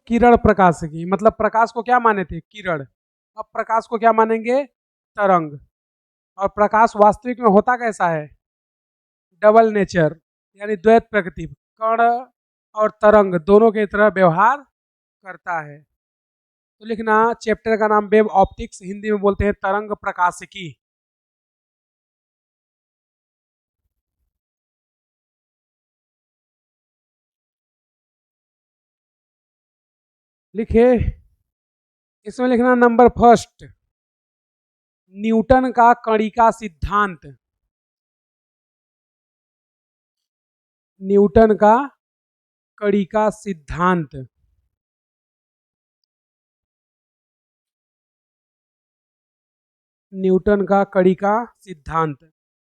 किरण प्रकाशिकी, मतलब प्रकाश को क्या माने थे? किरण। अब प्रकाश को क्या मानेंगे? तरंग। और प्रकाश वास्तविक में होता कैसा है? डबल नेचर, यानी द्वैत प्रकृति, कण और तरंग दोनों की तरह व्यवहार करता है। तो लिखना, चैप्टर का नाम वेव ऑप्टिक्स, हिंदी में बोलते हैं तरंग प्रकाशिकी। लिखिए, इसमें लिखना नंबर फर्स्ट, न्यूटन का कणिका सिद्धांत। न्यूटन का कणिका सिद्धांत। न्यूटन का कणिका सिद्धांत,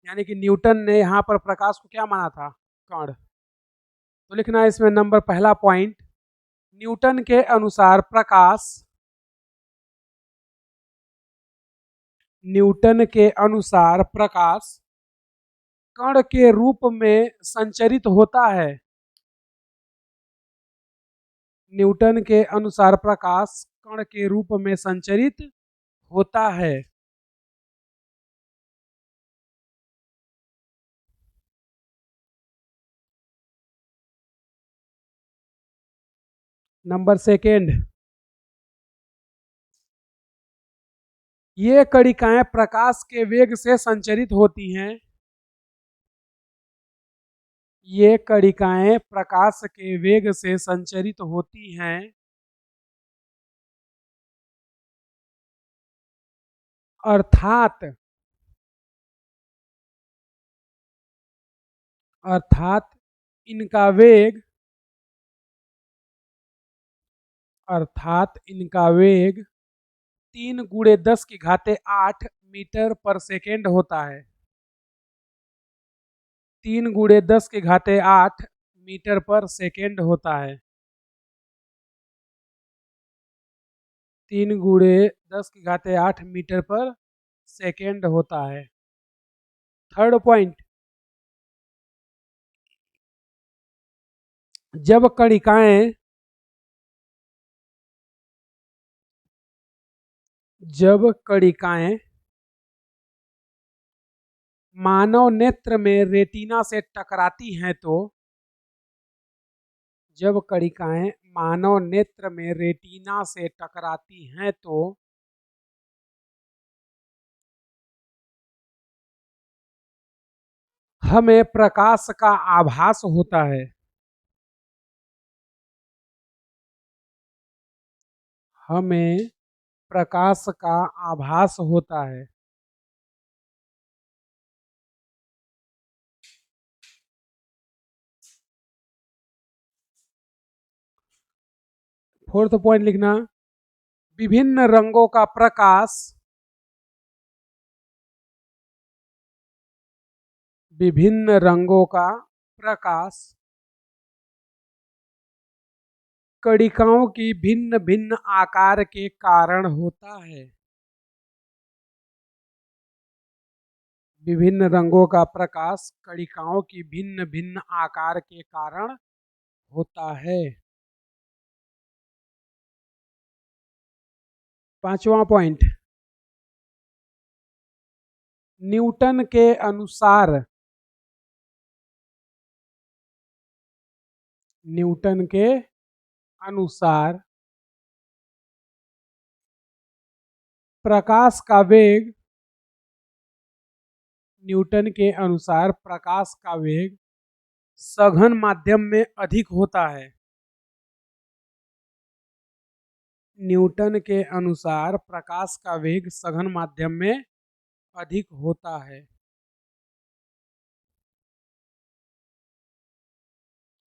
यानी कि न्यूटन ने यहाँ पर प्रकाश को क्या माना था? कण। तो लिखना है इसमें नंबर पहला पॉइंट, न्यूटन के अनुसार प्रकाश, न्यूटन के अनुसार प्रकाश कण के रूप में संचरित होता है। न्यूटन के अनुसार प्रकाश कण के रूप में संचरित होता है। नंबर सेकेंड, ये कणिकाएं प्रकाश के वेग से संचरित होती हैं। ये कणिकाएं प्रकाश के वेग से संचरित होती हैं, अर्थात अर्थात इनका वेग अर्थात इनका वेग 3 × 10⁸ मीटर पर सेकेंड होता है। 3 × 10⁸ मीटर पर सेकेंड होता है। 3 × 10⁸ मीटर पर सेकेंड होता है। थर्ड पॉइंट, जब कणिकाएं मानव नेत्र में रेटिना से टकराती हैं तो जब कणिकाएं मानव नेत्र में रेटिना से टकराती हैं तो हमें प्रकाश का आभास होता है। हमें प्रकाश का आभास होता है। फोर्थ पॉइंट लिखना, विभिन्न रंगों का प्रकाश विभिन्न रंगों का प्रकाश कणिकाओं की भिन्न भिन्न आकार के कारण होता है। विभिन्न रंगों का प्रकाश कणिकाओं की भिन्न भिन्न आकार के कारण होता है। पांचवा पॉइंट, न्यूटन के अनुसार प्रकाश का वेग सघन माध्यम में अधिक होता है। न्यूटन के अनुसार प्रकाश का वेग सघन माध्यम में अधिक होता है।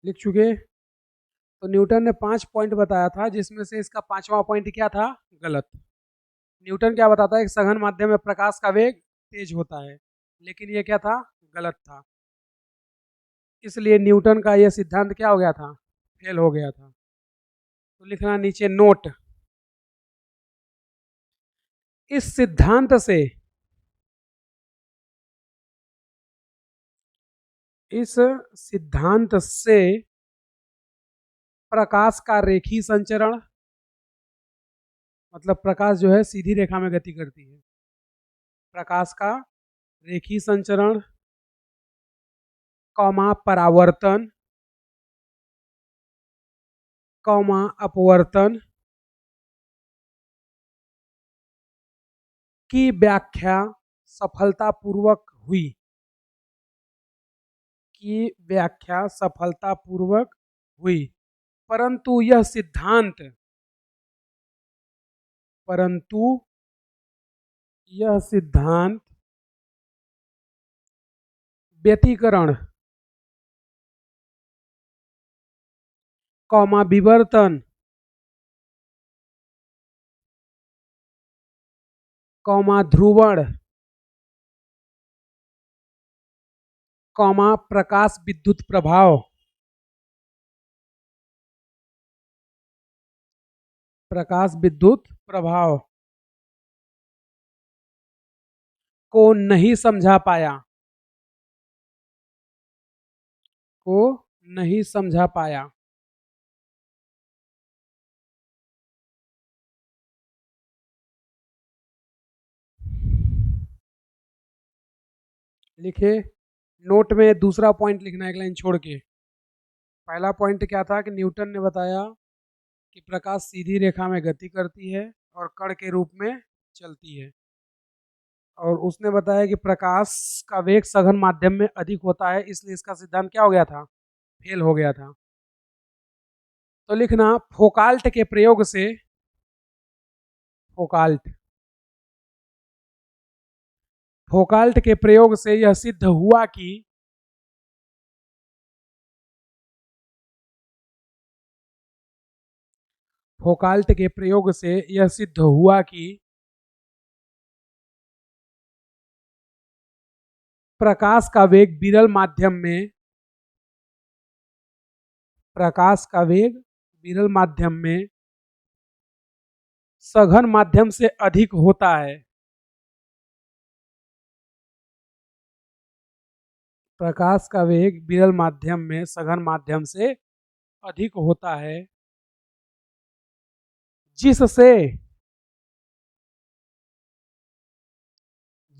लिख चुके? तो न्यूटन ने 5 पॉइंट बताया था, जिसमें से इसका 5वां पॉइंट क्या था? गलत। न्यूटन क्या बताता है कि सघन माध्यम में प्रकाश का वेग तेज होता है, लेकिन ये क्या था? गलत था। इसलिए न्यूटन का यह सिद्धांत क्या हो गया था? फेल हो गया था। तो लिखना नीचे नोट, इस सिद्धांत से प्रकाश का रेखी संचरण, मतलब प्रकाश जो है सीधी रेखा में गति करती है, प्रकाश का रेखी संचरण, कौमा परावर्तन, कौमा अपवर्तन की व्याख्या सफलतापूर्वक हुई, की व्याख्या सफलतापूर्वक हुई। परंतु यह सिद्धांत, परंतु यह सिद्धांत व्यतिकरण, कौमा विवर्तन, कौमा ध्रुवण, कौमा प्रकाश विद्युत प्रभाव, प्रकाश विद्युत प्रभाव को नहीं समझा पाया, को नहीं समझा पाया। लिखे, नोट में दूसरा पॉइंट लिखना है एक लाइन छोड़ के। पहला पॉइंट क्या था कि न्यूटन ने बताया कि प्रकाश सीधी रेखा में गति करती है और कण के रूप में चलती है, और उसने बताया कि प्रकाश का वेग सघन माध्यम में अधिक होता है, इसलिए इसका सिद्धांत क्या हो गया था, फेल हो गया था। तो लिखना, फोकाल्ट के प्रयोग से, फोकाल्ट, फोकाल्ट के प्रयोग से यह सिद्ध हुआ कि फोकाल्ट के प्रयोग से यह सिद्ध हुआ कि प्रकाश का वेग विरल माध्यम में, प्रकाश का वेग विरल माध्यम में सघन माध्यम से अधिक होता है, प्रकाश का वेग विरल माध्यम में सघन माध्यम से अधिक होता है, जिससे,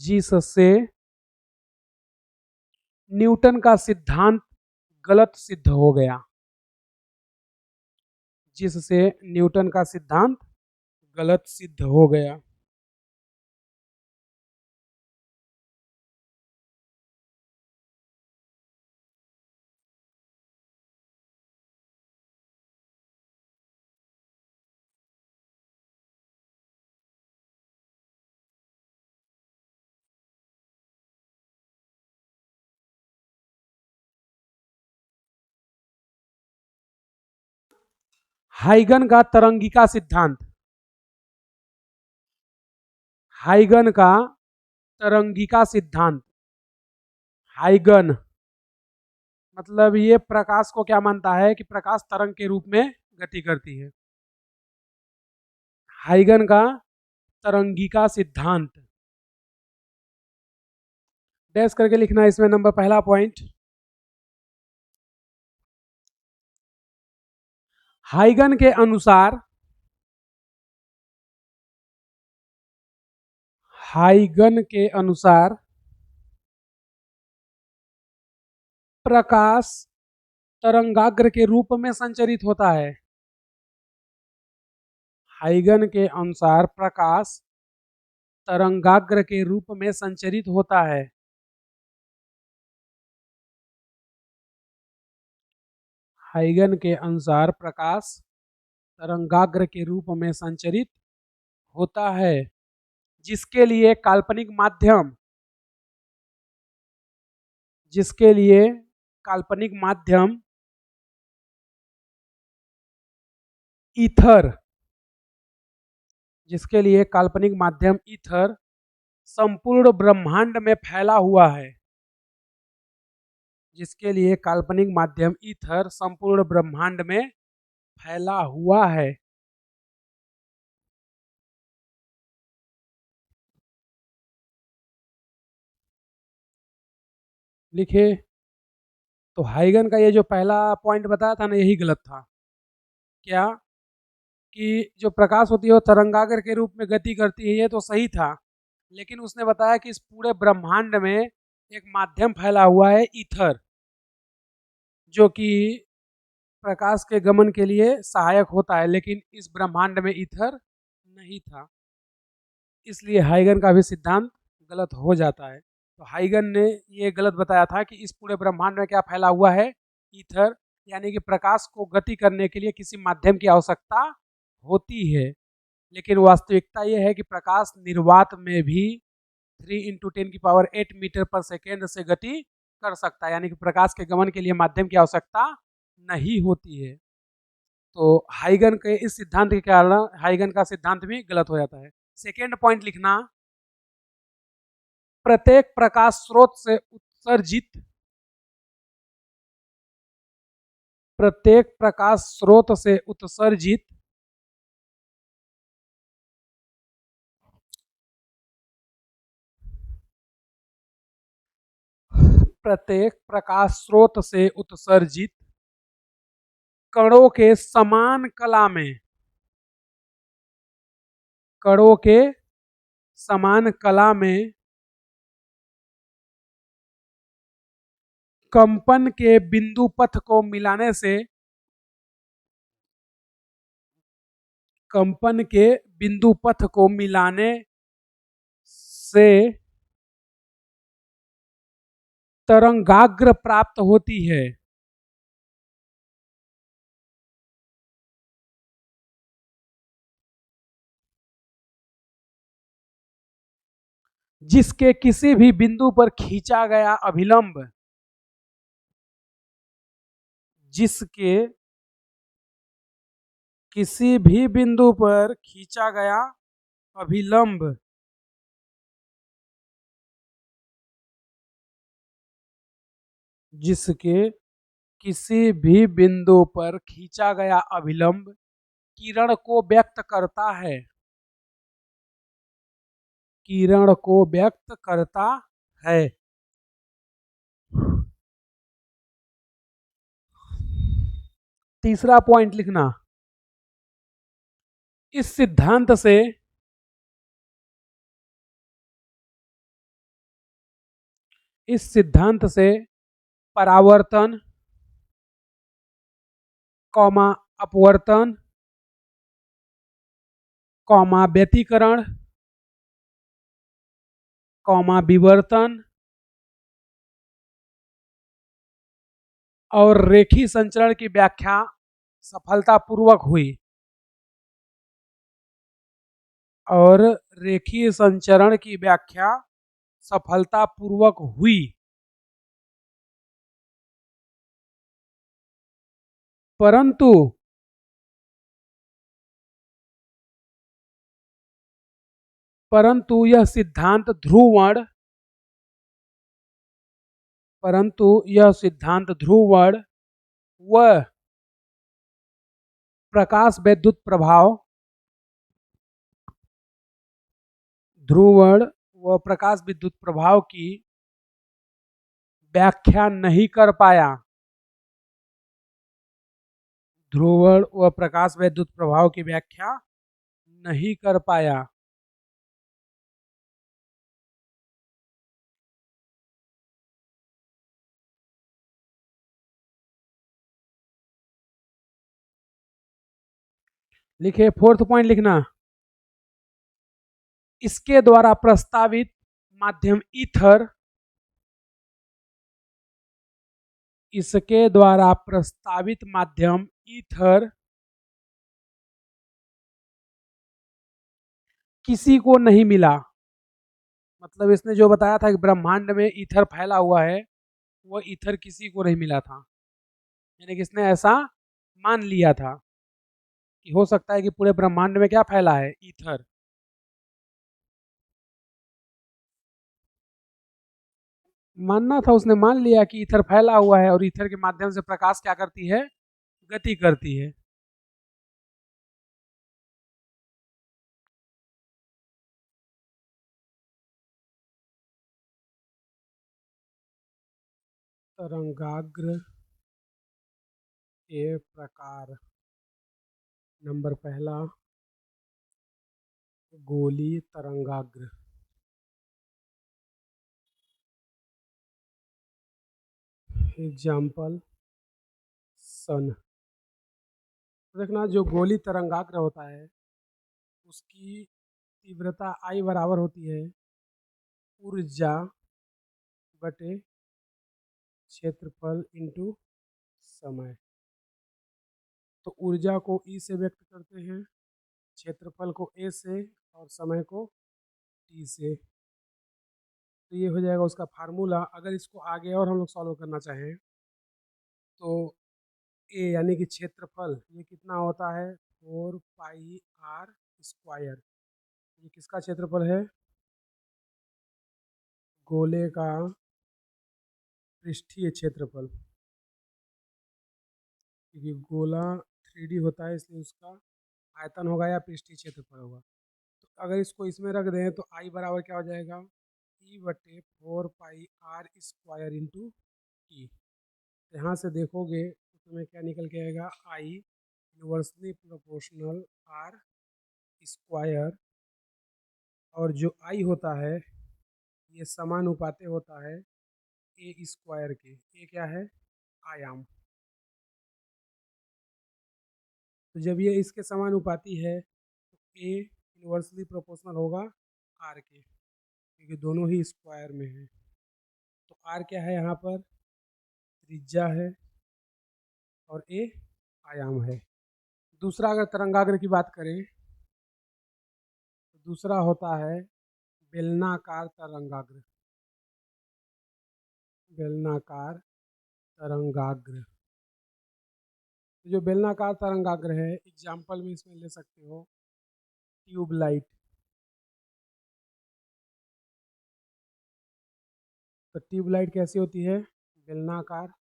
जिससे न्यूटन का सिद्धांत गलत सिद्ध हो गया, जिससे न्यूटन का सिद्धांत गलत सिद्ध हो गया। हाइगन का तरंगिका सिद्धांत, हाइगन का तरंगिका सिद्धांत, हाइगन मतलब ये प्रकाश को क्या मानता है कि प्रकाश तरंग के रूप में गति करती है, हाइगन का तरंगिका सिद्धांत। डैश करके लिखना इसमें नंबर पहला पॉइंट, हाइगन के अनुसार, हाइगन के अनुसार प्रकाश तरंगाग्र के रूप में संचरित होता है, हाइगन के अनुसार प्रकाश तरंगाग्र के रूप में संचरित होता है, हाइगन के अनुसार प्रकाश तरंगाग्र के रूप में संचरित होता है, जिसके लिए काल्पनिक माध्यम, जिसके लिए काल्पनिक माध्यम ईथर, जिसके लिए काल्पनिक माध्यम ईथर संपूर्ण ब्रह्मांड में फैला हुआ है, जिसके लिए काल्पनिक माध्यम ईथर संपूर्ण ब्रह्मांड में फैला हुआ है। लिखे, तो हाइगन का ये जो पहला पॉइंट बताया था ना, यही गलत था। क्या कि जो प्रकाश होती है वो तरंगागर के रूप में गति करती है, ये तो सही था, लेकिन उसने बताया कि इस पूरे ब्रह्मांड में एक माध्यम फैला हुआ है ईथर, जो कि प्रकाश के गमन के लिए सहायक होता है, लेकिन इस ब्रह्मांड में ईथर नहीं था, इसलिए हाइगन का भी सिद्धांत गलत हो जाता है। तो हाइगन ने ये गलत बताया था कि इस पूरे ब्रह्मांड में क्या फैला हुआ है, ईथर, यानी कि प्रकाश को गति करने के लिए किसी माध्यम की आवश्यकता होती है, लेकिन वास्तविकता यह है कि प्रकाश निर्वात में भी 3 × 10⁸ मीटर पर सेकेंड से गति कर सकता है, यानी कि प्रकाश के गमन के लिए माध्यम की आवश्यकता नहीं होती है। तो हाइगन के इस सिद्धांत के कारण हाइगन का सिद्धांत भी गलत हो जाता है। सेकेंड पॉइंट लिखना, प्रत्येक प्रकाश स्रोत से उत्सर्जित प्रत्येक प्रकाश स्रोत से उत्सर्जित प्रत्येक प्रकाश स्रोत से उत्सर्जित कणों के समान कला में कणों के समान कला में कंपन के बिंदु पथ को मिलाने से कंपन के बिंदु पथ को मिलाने से तरंगाग्र प्राप्त होती है, जिसके किसी भी बिंदु पर खींचा गया अभिलंब जिसके किसी भी बिंदु पर खींचा गया अभिलंब जिसके किसी भी बिंदु पर खींचा गया अभिलंब किरण को व्यक्त करता है, किरण को व्यक्त करता है। तीसरा पॉइंट लिखना, इस सिद्धांत से परावर्तन, कौमा अपवर्तन, कौमा व्यतिकरण, कौमा विवर्तन और रेखी संचरण की व्याख्या सफलतापूर्वक हुई और रेखीय संचरण की व्याख्या सफलतापूर्वक हुई। परंतु परंतु यह सिद्धांत ध्रुवण व प्रकाश वैद्युत प्रभाव ध्रुवण व प्रकाश विद्युत प्रभाव की व्याख्या नहीं कर पाया। ध्रुवण व प्रकाश वैद्युत प्रभाव की व्याख्या नहीं कर पाया। लिखे फोर्थ पॉइंट लिखना, इसके द्वारा प्रस्तावित माध्यम ईथर इसके द्वारा प्रस्तावित माध्यम ईथर किसी को नहीं मिला। मतलब इसने जो बताया था कि ब्रह्मांड में ईथर फैला हुआ है, वो ईथर किसी को नहीं मिला था, यानी कि इसने ऐसा मान लिया था कि हो सकता है कि पूरे ब्रह्मांड में क्या फैला है, ईथर। मानना था, उसने मान लिया कि ईथर फैला हुआ है और ईथर के माध्यम से प्रकाश क्या करती है, गति करती है। तरंगाग्र के प्रकार नंबर पहला, गोली तरंगाग्र। एग्जाम्पल, सन। देखना, जो गोली तरंगाग्र होता है उसकी तीव्रता आई बराबर होती है ऊर्जा बटे क्षेत्रफल इंटू समय। तो ऊर्जा को ई से व्यक्त करते हैं, क्षेत्रफल को ए से, और समय को टी से। तो ये हो जाएगा उसका फार्मूला। अगर इसको आगे और हम लोग सॉल्व करना चाहें तो ए यानी कि क्षेत्रफल ये कितना होता है, 4 पाई r²। ये किसका क्षेत्रफल है, गोले का पृष्ठीय क्षेत्रफल। क्योंकि गोला 3D होता है इसलिए उसका आयतन होगा या पृष्ठीय क्षेत्रफल होगा। तो अगर इसको इसमें रख दें तो आई बराबर क्या हो जाएगा, ई बटे 4 पाई r² इंटू टी। यहाँ से देखोगे तो तुम्हें क्या निकल के आएगा, आई इनवर्सली प्रोपोर्शनल r²। और जो आई होता है ये समानुपाती होता है a² के। ए क्या है, आयाम। तो जब ये इसके समानुपाती है तो ए इनवर्सली प्रोपोर्शनल होगा आर के, क्योंकि दोनों ही स्क्वायर में है। तो आर क्या है यहाँ पर, त्रिज्या है, और ए आयाम है। दूसरा, अगर तरंगाग्र की बात करें तो दूसरा होता है बेलनाकार तरंगाग्र। बेलनाकार तरंगाग्र। तो जो बेलनाकार तरंगाग्र है, एग्जाम्पल में इसमें ले सकते हो ट्यूबलाइट। तो ट्यूबलाइट कैसी होती है, बेलनाकार।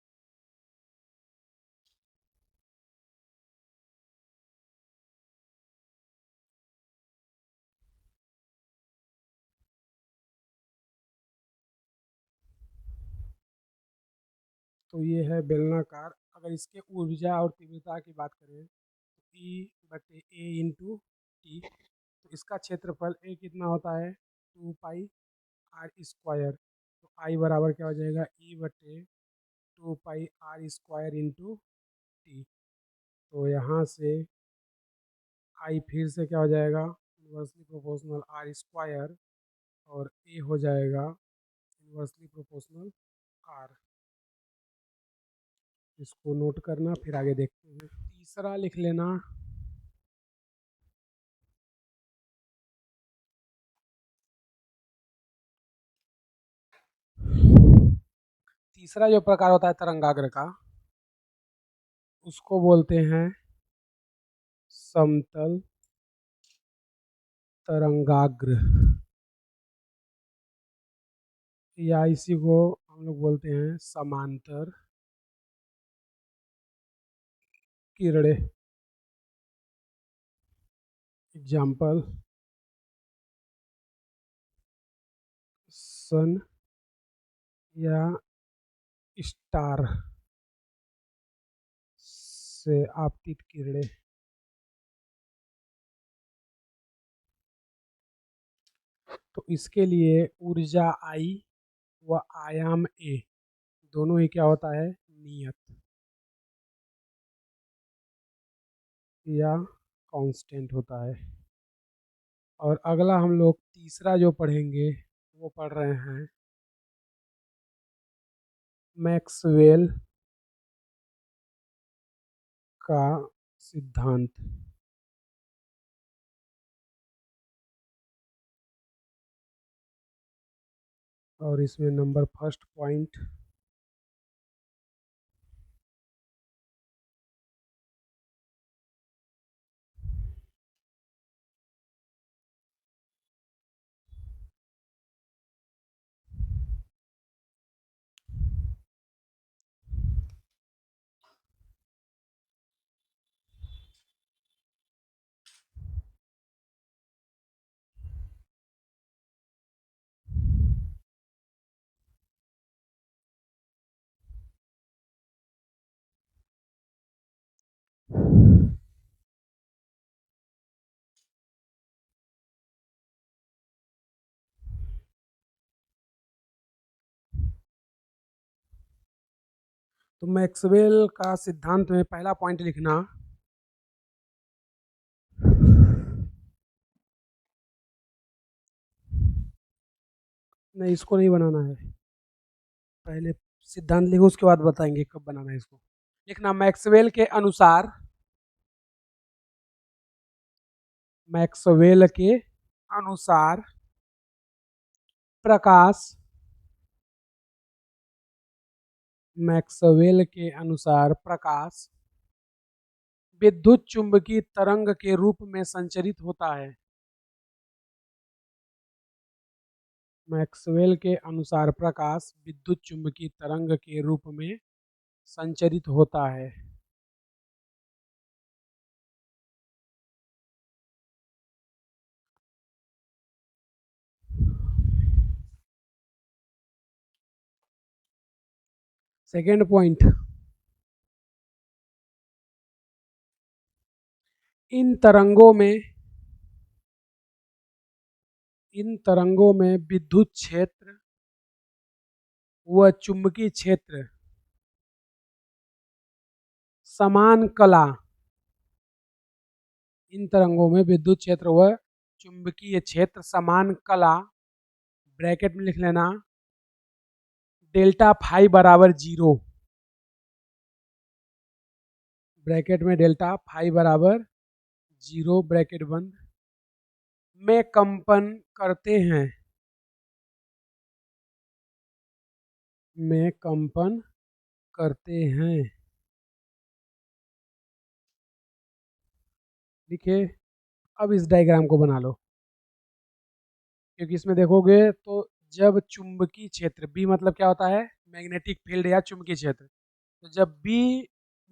तो ये है बेलनाकार। अगर इसके ऊर्जा और तीव्रता की बात करें तो ई बटे ए इंटू टी। तो इसका क्षेत्रफल ए कितना होता है, 2 पाई r²। तो आई बराबर क्या हो जाएगा, ई बटे 2 पाई r² इंटू टी। तो यहाँ से आई फिर से क्या हो जाएगा, इन्वर्सली प्रोपोर्शनल r², और ए हो जाएगा इन्वर्सली प्रोपोर्शनल r। इसको नोट करना, फिर आगे देखते हैं। तीसरा लिख लेना, तीसरा जो प्रकार होता है तरंगाग्र का उसको बोलते हैं समतल तरंगाग्र, या इसी को हम लोग बोलते हैं समांतर किरणें। एग्जाम्पल, सन या स्टार से आपतित किरणें। तो इसके लिए ऊर्जा आई व आयाम ए दोनों ही क्या होता है, नियत या कांस्टेंट होता है। और अगला हम लोग तीसरा जो पढ़ेंगे वो पढ़ रहे हैं मैक्सवेल का सिद्धांत। और इसमें नंबर फर्स्ट पॉइंट, तो मैक्सवेल का सिद्धांत में पहला पॉइंट लिखना, नहीं इसको नहीं बनाना है, पहले सिद्धांत लिखो उसके बाद बताएंगे कब बनाना है इसको। लिखना मैक्सवेल के अनुसार प्रकाश विद्युत चुंबकीय तरंग के रूप में संचरित होता है। मैक्सवेल के अनुसार प्रकाश विद्युत चुंबकीय तरंग के रूप में संचरित होता है। सेकेंड पॉइंट, इन तरंगों में विद्युत क्षेत्र व चुंबकीय क्षेत्र समान कला, इन तरंगों में विद्युत क्षेत्र व चुंबकीय क्षेत्र समान कला, ब्रैकेट में लिख लेना, डेल्टा फाई बराबर 0, ब्रैकेट में डेल्टा फाई बराबर 0 ब्रैकेट बंद, में कंपन करते हैं, में कंपन करते हैं। देखिए अब इस डायग्राम को बना लो, क्योंकि इसमें देखोगे तो जब चुंबकीय क्षेत्र B मतलब क्या होता है, मैग्नेटिक फील्ड या चुंबकीय क्षेत्र, तो जब B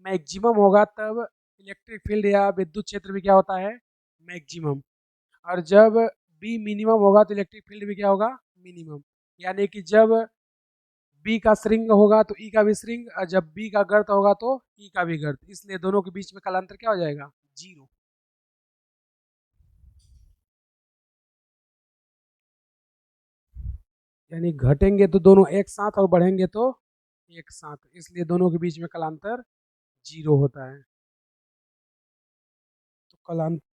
मैक्सिमम होगा तब इलेक्ट्रिक फील्ड या विद्युत क्षेत्र भी क्या होता है, मैक्सिमम, और जब B मिनिमम होगा तो इलेक्ट्रिक फील्ड भी क्या होगा, मिनिमम। यानी कि जब B का श्रिंग होगा तो E का भी श्रिंग, और जब B का गर्त होगा तो E का भी गर्त, इसलिए दोनों के बीच में कालांतर क्या हो जाएगा, 0। यानी घटेंगे तो दोनों एक साथ और बढ़ेंगे तो एक साथ, इसलिए दोनों के बीच में कालांतर 0 होता है। तो कालांतर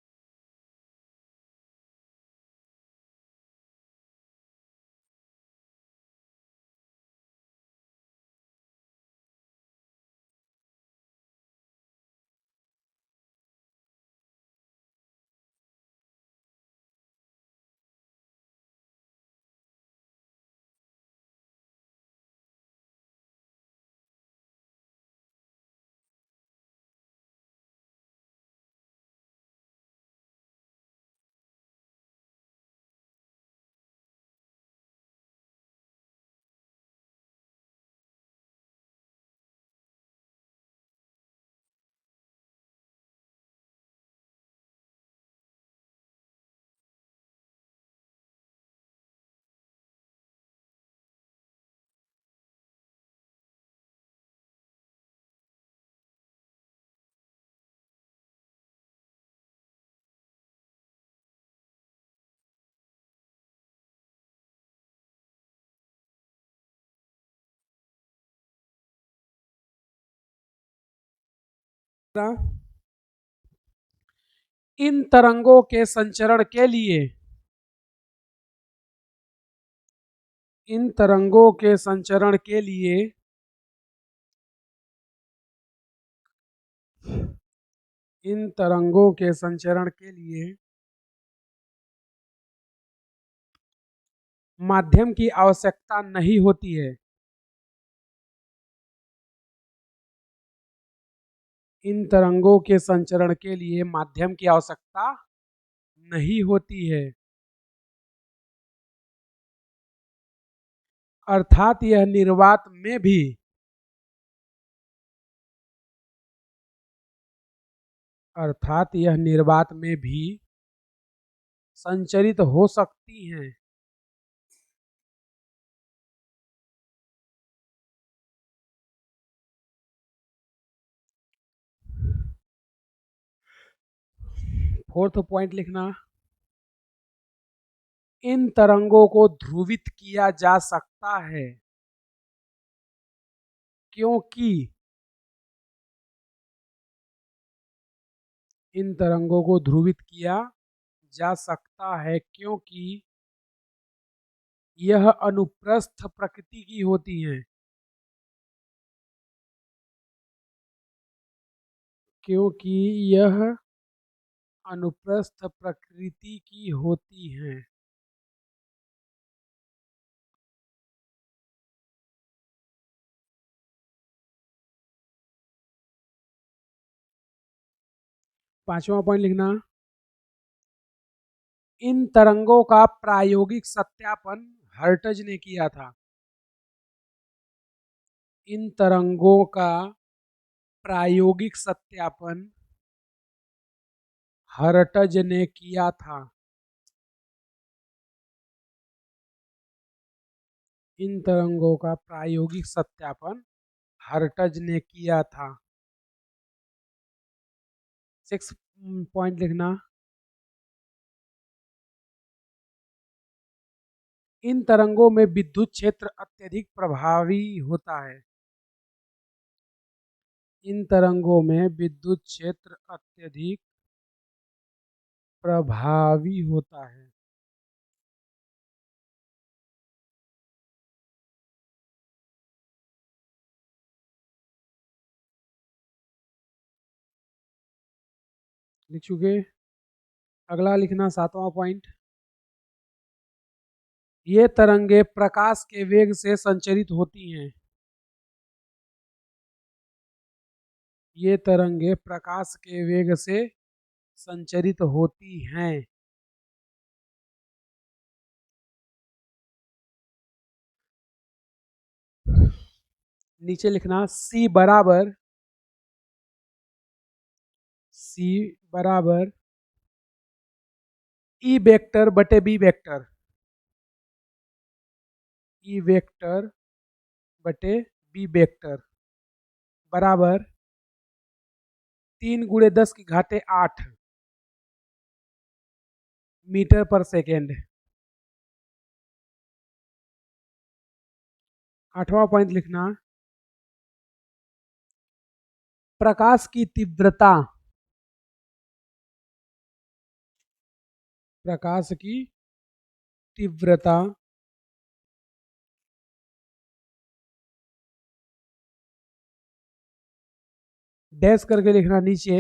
इन तरंगों के संचरण के लिए, इन तरंगों के संचरण के लिए इन तरंगों के संचरण के लिए माध्यम की आवश्यकता नहीं होती है। इन तरंगों के संचरण के लिए माध्यम की आवश्यकता नहीं होती है, अर्थात यह निर्वात में भी संचरित हो सकती हैं। फोर्थ पॉइंट लिखना, इन तरंगों को ध्रुवित किया जा सकता है क्योंकि इन तरंगों को ध्रुवित किया जा सकता है क्योंकि यह अनुप्रस्थ प्रकृति की होती हैं, क्योंकि यह अनुप्रस्थ प्रकृति की होती हैं। पांचवा पॉइंट लिखना, इन तरंगों का प्रायोगिक सत्यापन हर्ट्ज ने किया था। इन तरंगों का प्रायोगिक सत्यापन हर्ट्ज ने किया था। इन तरंगों का प्रायोगिक सत्यापन हर्ट्ज ने किया था। 6 पॉइंट लिखना, इन तरंगों में विद्युत क्षेत्र अत्यधिक प्रभावी होता है। इन तरंगों में विद्युत क्षेत्र अत्यधिक प्रभावी होता है। लिख चुके। अगला लिखना 7वां पॉइंट, ये तरंगे प्रकाश के वेग से संचरित होती हैं। ये तरंगे प्रकाश के वेग से संचरित होती हैं। नीचे लिखना, C बराबर E वेक्टर बटे B वेक्टर, E वेक्टर बटे B वेक्टर बराबर 3 × 10⁸ मीटर पर सेकेंड। 8वां पॉइंट लिखना, प्रकाश की तीव्रता, प्रकाश की तीव्रता डैश करके लिखना नीचे,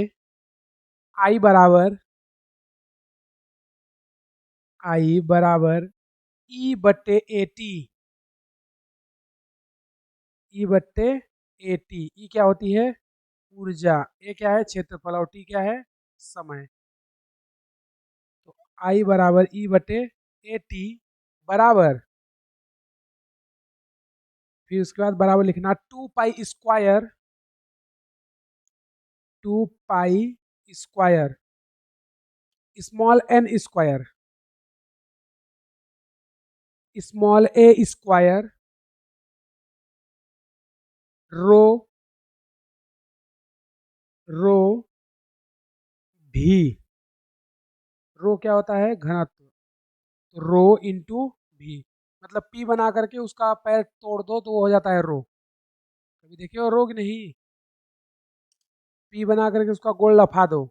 I बराबर E बट्टे AT, E बट्टे AT। E क्या होती है? ऊर्जा। A क्या है? क्षेत्रफल। और T क्या है? समय। तो I बराबर E बट्टे AT बराबर, फिर उसके बाद बराबर लिखना 2 pi square, 2 pi square small n square, small a square rho rho भी। रो क्या होता है? घनत्व। तो रो इंटू भी, मतलब पी बना करके उसका पैर तोड़ दो तो वो हो जाता है रो। कभी देखिए हो रो कि नहीं? पी बना करके उसका गोल लफा दो,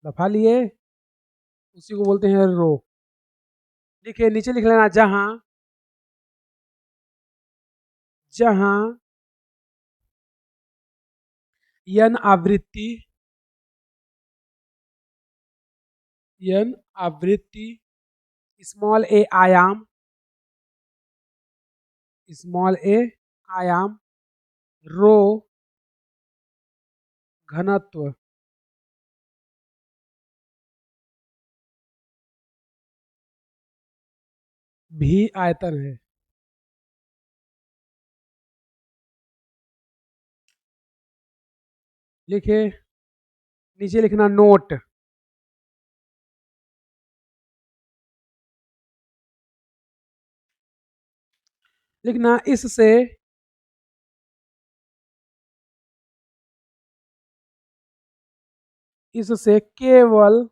लफा लिए, उसी को बोलते हैं रो। लिखिए, नीचे लिख लेना, जहां जहां यन आवृत्ति, यन आवृत्ति, स्मॉल ए आयाम, स्मॉल ए आयाम, रो घनत्व, भी आयतन है। लिखे, नीचे लिखना नोट, लिखना इससे केवल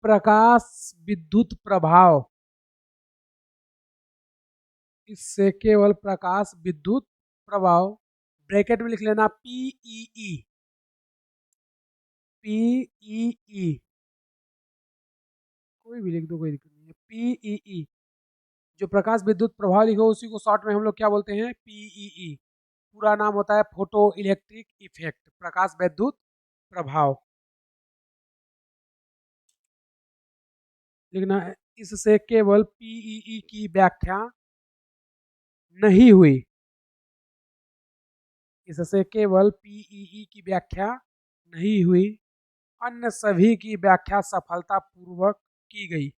प्रकाश विद्युत प्रभाव, इससे केवल प्रकाश विद्युत प्रभाव ब्रैकेट में लिख लेना पीईई, कोई भी लिख दो, कोई दिक्कत नहीं है। पीईई, जो प्रकाश विद्युत प्रभाव लिखो उसी को शॉर्ट में हम लोग क्या बोलते हैं, पीईई। पूरा नाम होता है फोटो इलेक्ट्रिक इफेक्ट, प्रकाश विद्युत प्रभाव लिखना है। इससे केवल पीईई की व्याख्या नहीं हुई, इससे केवल पीईई की व्याख्या नहीं हुई, अन्य सभी की व्याख्या सफलतापूर्वक की गई।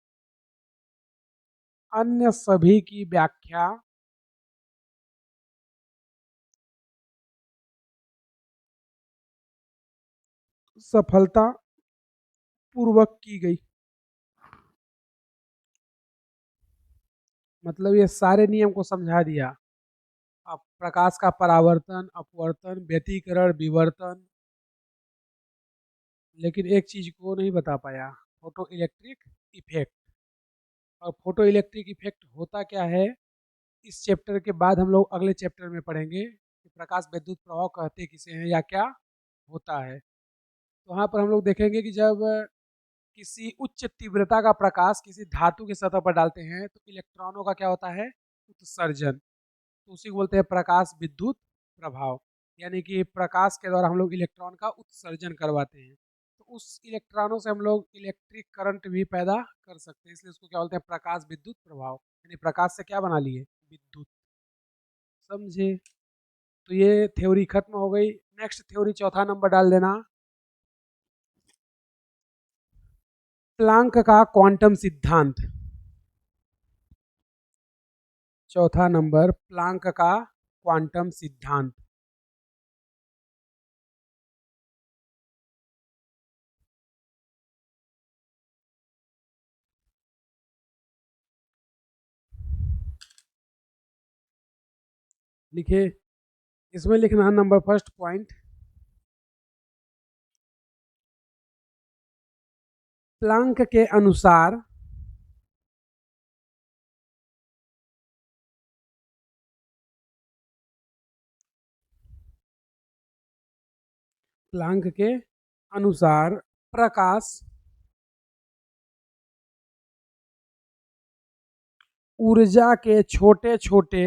अन्य सभी की व्याख्या सफलता पूर्वक की गई। मतलब ये सारे नियम को समझा दिया। अब प्रकाश का परावर्तन, अपवर्तन, व्यतिकरण, विवर्तन, लेकिन एक चीज को नहीं बता पाया, फोटो इलेक्ट्रिक इफेक्ट। और फोटो इलेक्ट्रिक इफेक्ट होता क्या है, इस चैप्टर के बाद हम लोग अगले चैप्टर में पढ़ेंगे कि प्रकाश विद्युत प्रभाव कहते किसे हैं या क्या होता है। तो वहाँ पर हम लोग देखेंगे कि जब किसी उच्च तीव्रता का प्रकाश किसी धातु की सतह पर डालते हैं तो इलेक्ट्रॉनों का क्या होता है, उत्सर्जन। तो उसी को बोलते हैं प्रकाश विद्युत प्रभाव, यानी कि प्रकाश के द्वारा हम लोग इलेक्ट्रॉन का उत्सर्जन करवाते हैं। तो उस इलेक्ट्रॉनों से हम लोग इलेक्ट्रिक करंट भी पैदा कर सकते हैं, इसलिए उसको क्या बोलते हैं, प्रकाश विद्युत प्रभाव। यानी प्रकाश से क्या बना लिए, विद्युत। समझे। तो ये थ्योरी खत्म हो गई। नेक्स्ट थ्योरी चौथा नंबर डाल देना, प्लांक का क्वांटम सिद्धांत। चौथा नंबर, प्लांक का क्वांटम सिद्धांत। लिखे, इसमें लिखना नंबर फर्स्ट पॉइंट, प्लांक के अनुसार प्लांक के अनुसार प्रकाश ऊर्जा के छोटे छोटे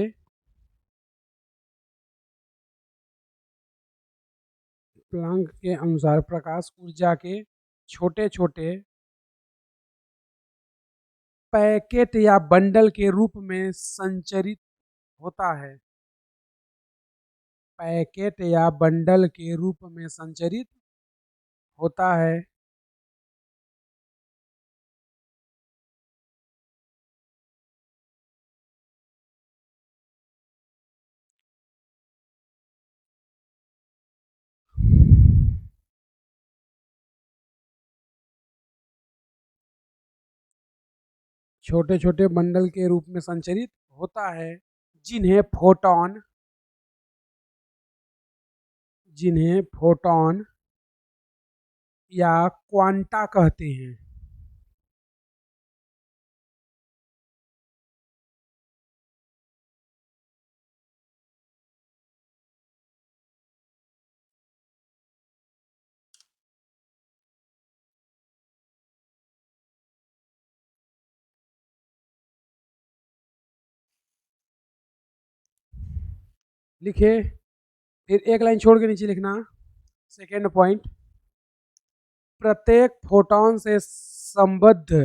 प्लांक के अनुसार प्रकाश ऊर्जा के छोटे छोटे पैकेट या बंडल के रूप में संचरित होता है। पैकेट या बंडल के रूप में संचरित होता है। छोटे छोटे बंडल के रूप में संचरित होता है, जिन्हें फोटॉन, जिन्हें फोटॉन या क्वांटा कहते हैं। लिखे, फिर एक लाइन छोड़ के नीचे लिखना, सेकेंड पॉइंट, प्रत्येक फोटॉन से संबद्ध,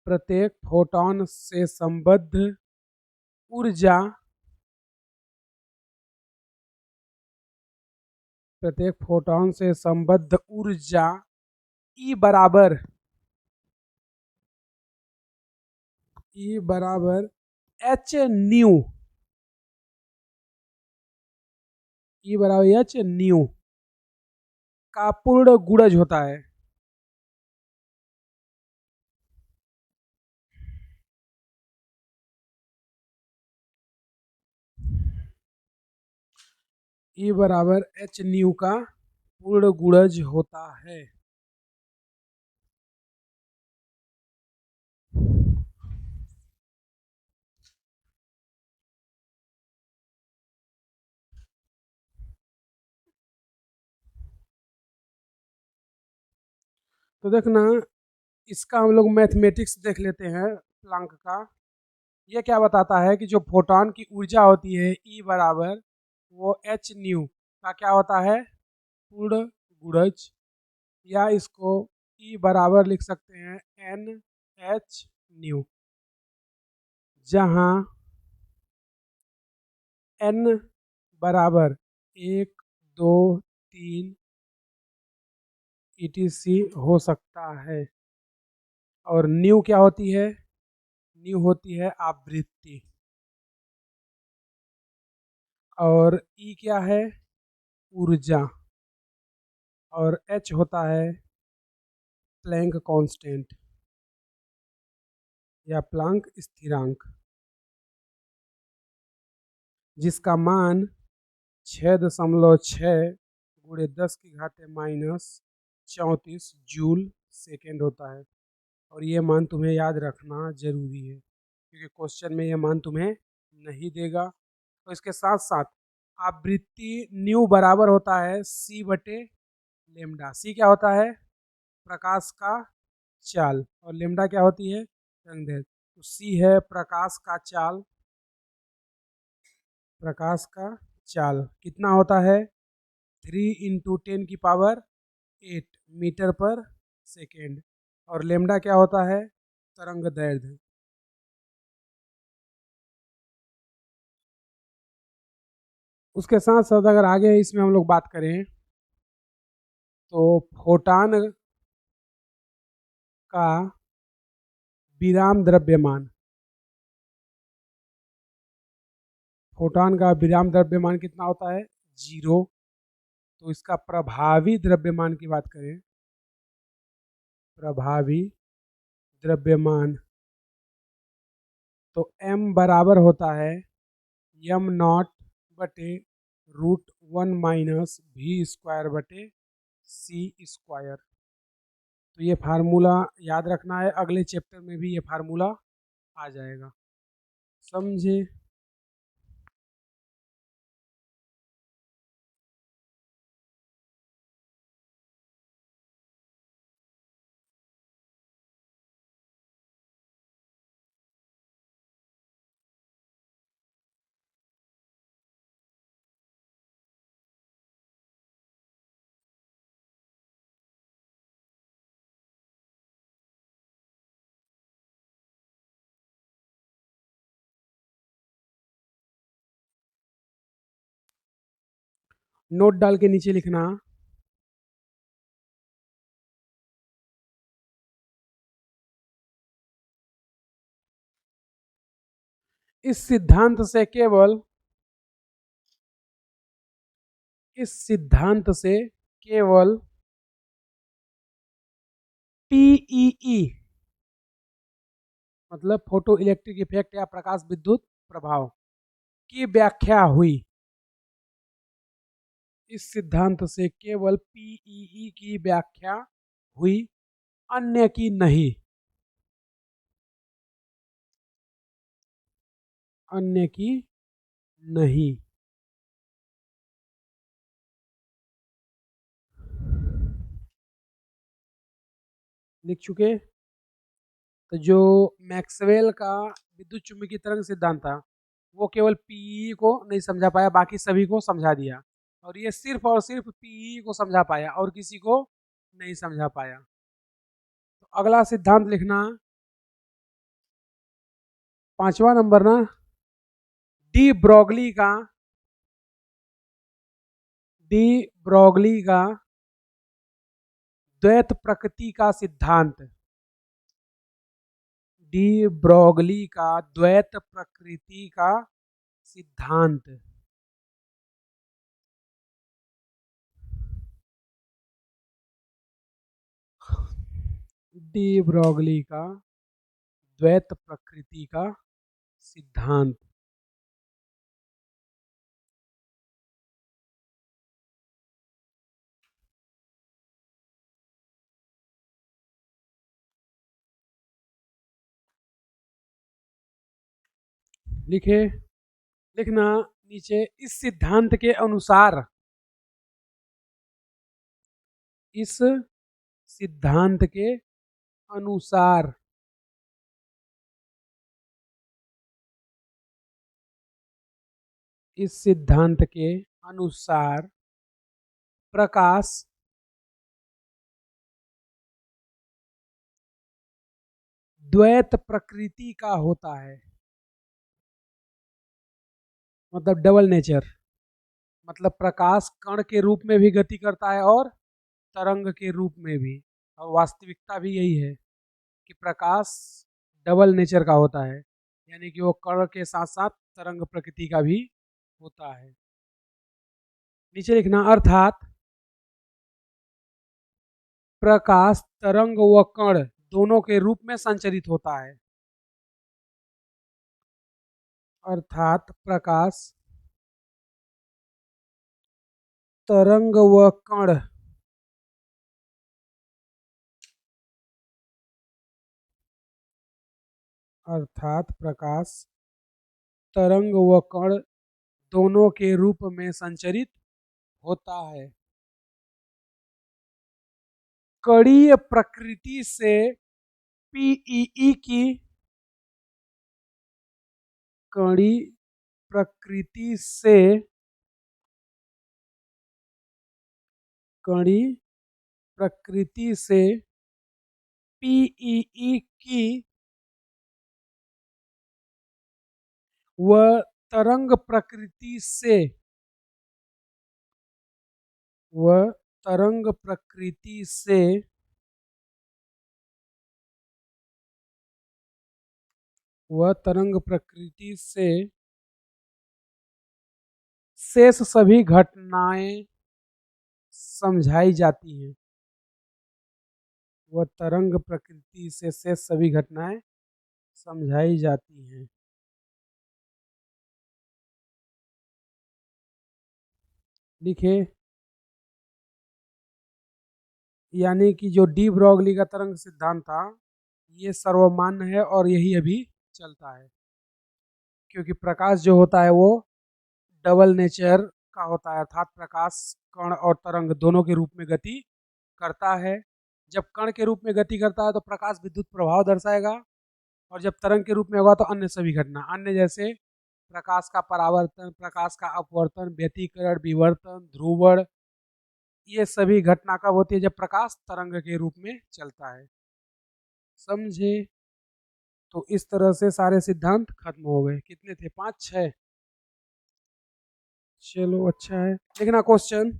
प्रत्येक फोटॉन से संबद्ध ऊर्जा, प्रत्येक फोटॉन से संबद्ध ऊर्जा ई बराबर, ई बराबर एच न्यू, ई बराबर एच न्यू का पूर्ण गुणज होता है। ई बराबर एच न्यू का पूर्ण गुणज होता है। तो देखना, इसका हम लोग मैथमेटिक्स देख लेते हैं प्लैंक का। ये क्या बताता है कि जो फोटॉन की ऊर्जा होती है ई बराबर वो एच न्यू का क्या होता है, पूर्ण गुणज, या इसको ई बराबर लिख सकते हैं एन एच न्यू, जहाँ एन बराबर 1 2 3 ETC हो सकता है, और न्यू क्या होती है, न्यू होती है आवृत्ति, और ई क्या है, ऊर्जा, और एच होता है प्लैंक कांस्टेंट या प्लैंक स्थिरांक, जिसका मान 6.6 × 10⁻⁻34 जूल सेकेंड होता है। और ये मान तुम्हें याद रखना जरूरी है, क्योंकि क्वेश्चन में ये मान तुम्हें नहीं देगा। तो इसके साथ साथ आवृत्ति न्यू बराबर होता है सी बटे लेमडा। सी क्या होता है, प्रकाश का चाल, और लेमडा क्या होती है, तरंगदैर्घ्य। तो सी है प्रकाश का चाल, प्रकाश का चाल कितना होता है, 3 × 10⁸ मीटर पर सेकेंड, और लेमडा क्या होता है, तरंग दैर्ध्य। उसके साथ साथ अगर आगे इसमें हम लोग बात करें तो फोटान का विराम द्रव्यमान, फोटान का विराम द्रव्यमान कितना होता है, 0। तो इसका प्रभावी द्रव्यमान की बात करें, प्रभावी द्रव्यमान, तो m बराबर होता है m0 बटे √1 - v² तो ये फार्मूला याद रखना है, अगले चैप्टर में भी ये फार्मूला आ जाएगा, समझे। नोट डाल के नीचे लिखना, इस सिद्धांत से केवल, इस सिद्धांत से केवल टीईई मतलब फोटो इलेक्ट्रिक इफेक्ट या प्रकाश विद्युत प्रभाव की व्याख्या हुई। इस सिद्धांत से केवल पीईई की व्याख्या हुई, अन्य की नहीं, अन्य की नहीं। लिख चुके। तो जो मैक्सवेल का विद्युत चुंबकीय तरंग सिद्धांत था वो केवल पीई को नहीं समझा पाया, बाकी सभी को समझा दिया, और ये सिर्फ और सिर्फ पीई को समझा पाया और किसी को नहीं समझा पाया। तो अगला सिद्धांत लिखना, 5वां नंबर ना, डी ब्रोगली का, डी ब्रोगली का द्वैत प्रकृति का सिद्धांत, डी ब्रोगली का द्वैत प्रकृति का सिद्धांत। डी ब्रोगली का द्वैत प्रकृति का सिद्धांत। लिखे, लिखना नीचे, इस सिद्धांत के अनुसार, इस सिद्धांत के अनुसार, इस सिद्धांत के अनुसार प्रकाश द्वैत प्रकृति का होता है, मतलब डबल नेचर। मतलब प्रकाश कण के रूप में भी गति करता है और तरंग के रूप में भी, और वास्तविकता भी यही है कि प्रकाश डबल नेचर का होता है, यानी कि वो कण के साथ साथ तरंग प्रकृति का भी होता है। नीचे लिखना, अर्थात प्रकाश तरंग व कण दोनों के रूप में संचरित होता है। अर्थात प्रकाश तरंग व कण अर्थात प्रकाश तरंग व कण दोनों के रूप में संचरित होता है। कणीय प्रकृति से पीईई की कणीय प्रकृति से कणीय प्रकृति से पीईई की व तरंग प्रकृति से व तरंग प्रकृति से व तरंग प्रकृति से शेष सभी घटनाएं समझाई जाती हैं। वह तरंग प्रकृति से शेष सभी घटनाएं समझाई जाती हैं। लिखे, यानी कि जो डी ब्रॉगली का तरंग सिद्धांत था ये सर्वमान्य है और यही अभी चलता है, क्योंकि प्रकाश जो होता है वो डबल नेचर का होता है, अर्थात प्रकाश कण और तरंग दोनों के रूप में गति करता है। जब कण के रूप में गति करता है तो प्रकाश विद्युत प्रभाव दर्शाएगा, और जब तरंग के रूप में होगा तो अन्य सभी घटना, अन्य जैसे प्रकाश का परावर्तन, प्रकाश का अपवर्तन, व्यतिकरण, विवर्तन, ध्रुवण, ये सभी घटना कब होती है? जब प्रकाश तरंग के रूप में चलता है। समझे? तो इस तरह से सारे सिद्धांत खत्म हो गए। कितने थे? 5 6। चलो अच्छा है। लिखना क्वेश्चन।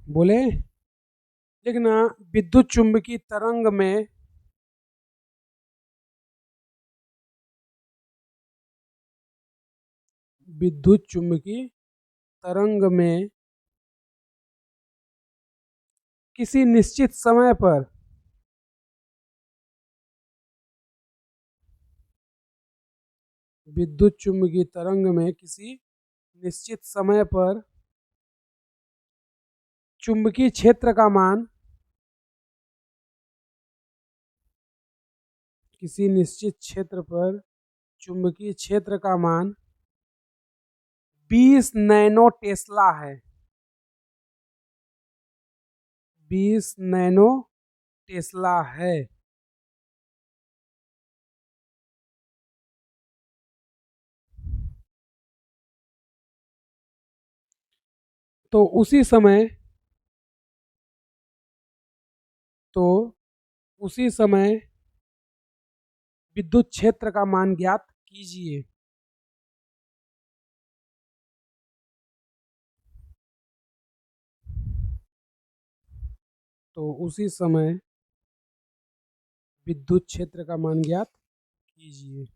बोले, लिखना, विद्युत चुंबकीय तरंग में विद्युत चुंबकीय तरंग में किसी निश्चित समय पर विद्युत चुंबकीय तरंग में किसी निश्चित समय पर चुंबकीय क्षेत्र का मान किसी निश्चित क्षेत्र पर चुंबकीय क्षेत्र का मान 20 नैनो टेस्ला है। 20 नैनो टेस्ला है। तो उसी समय विद्युत क्षेत्र का मान ज्ञात कीजिए। तो उसी समय विद्युत क्षेत्र का मान ज्ञात कीजिए।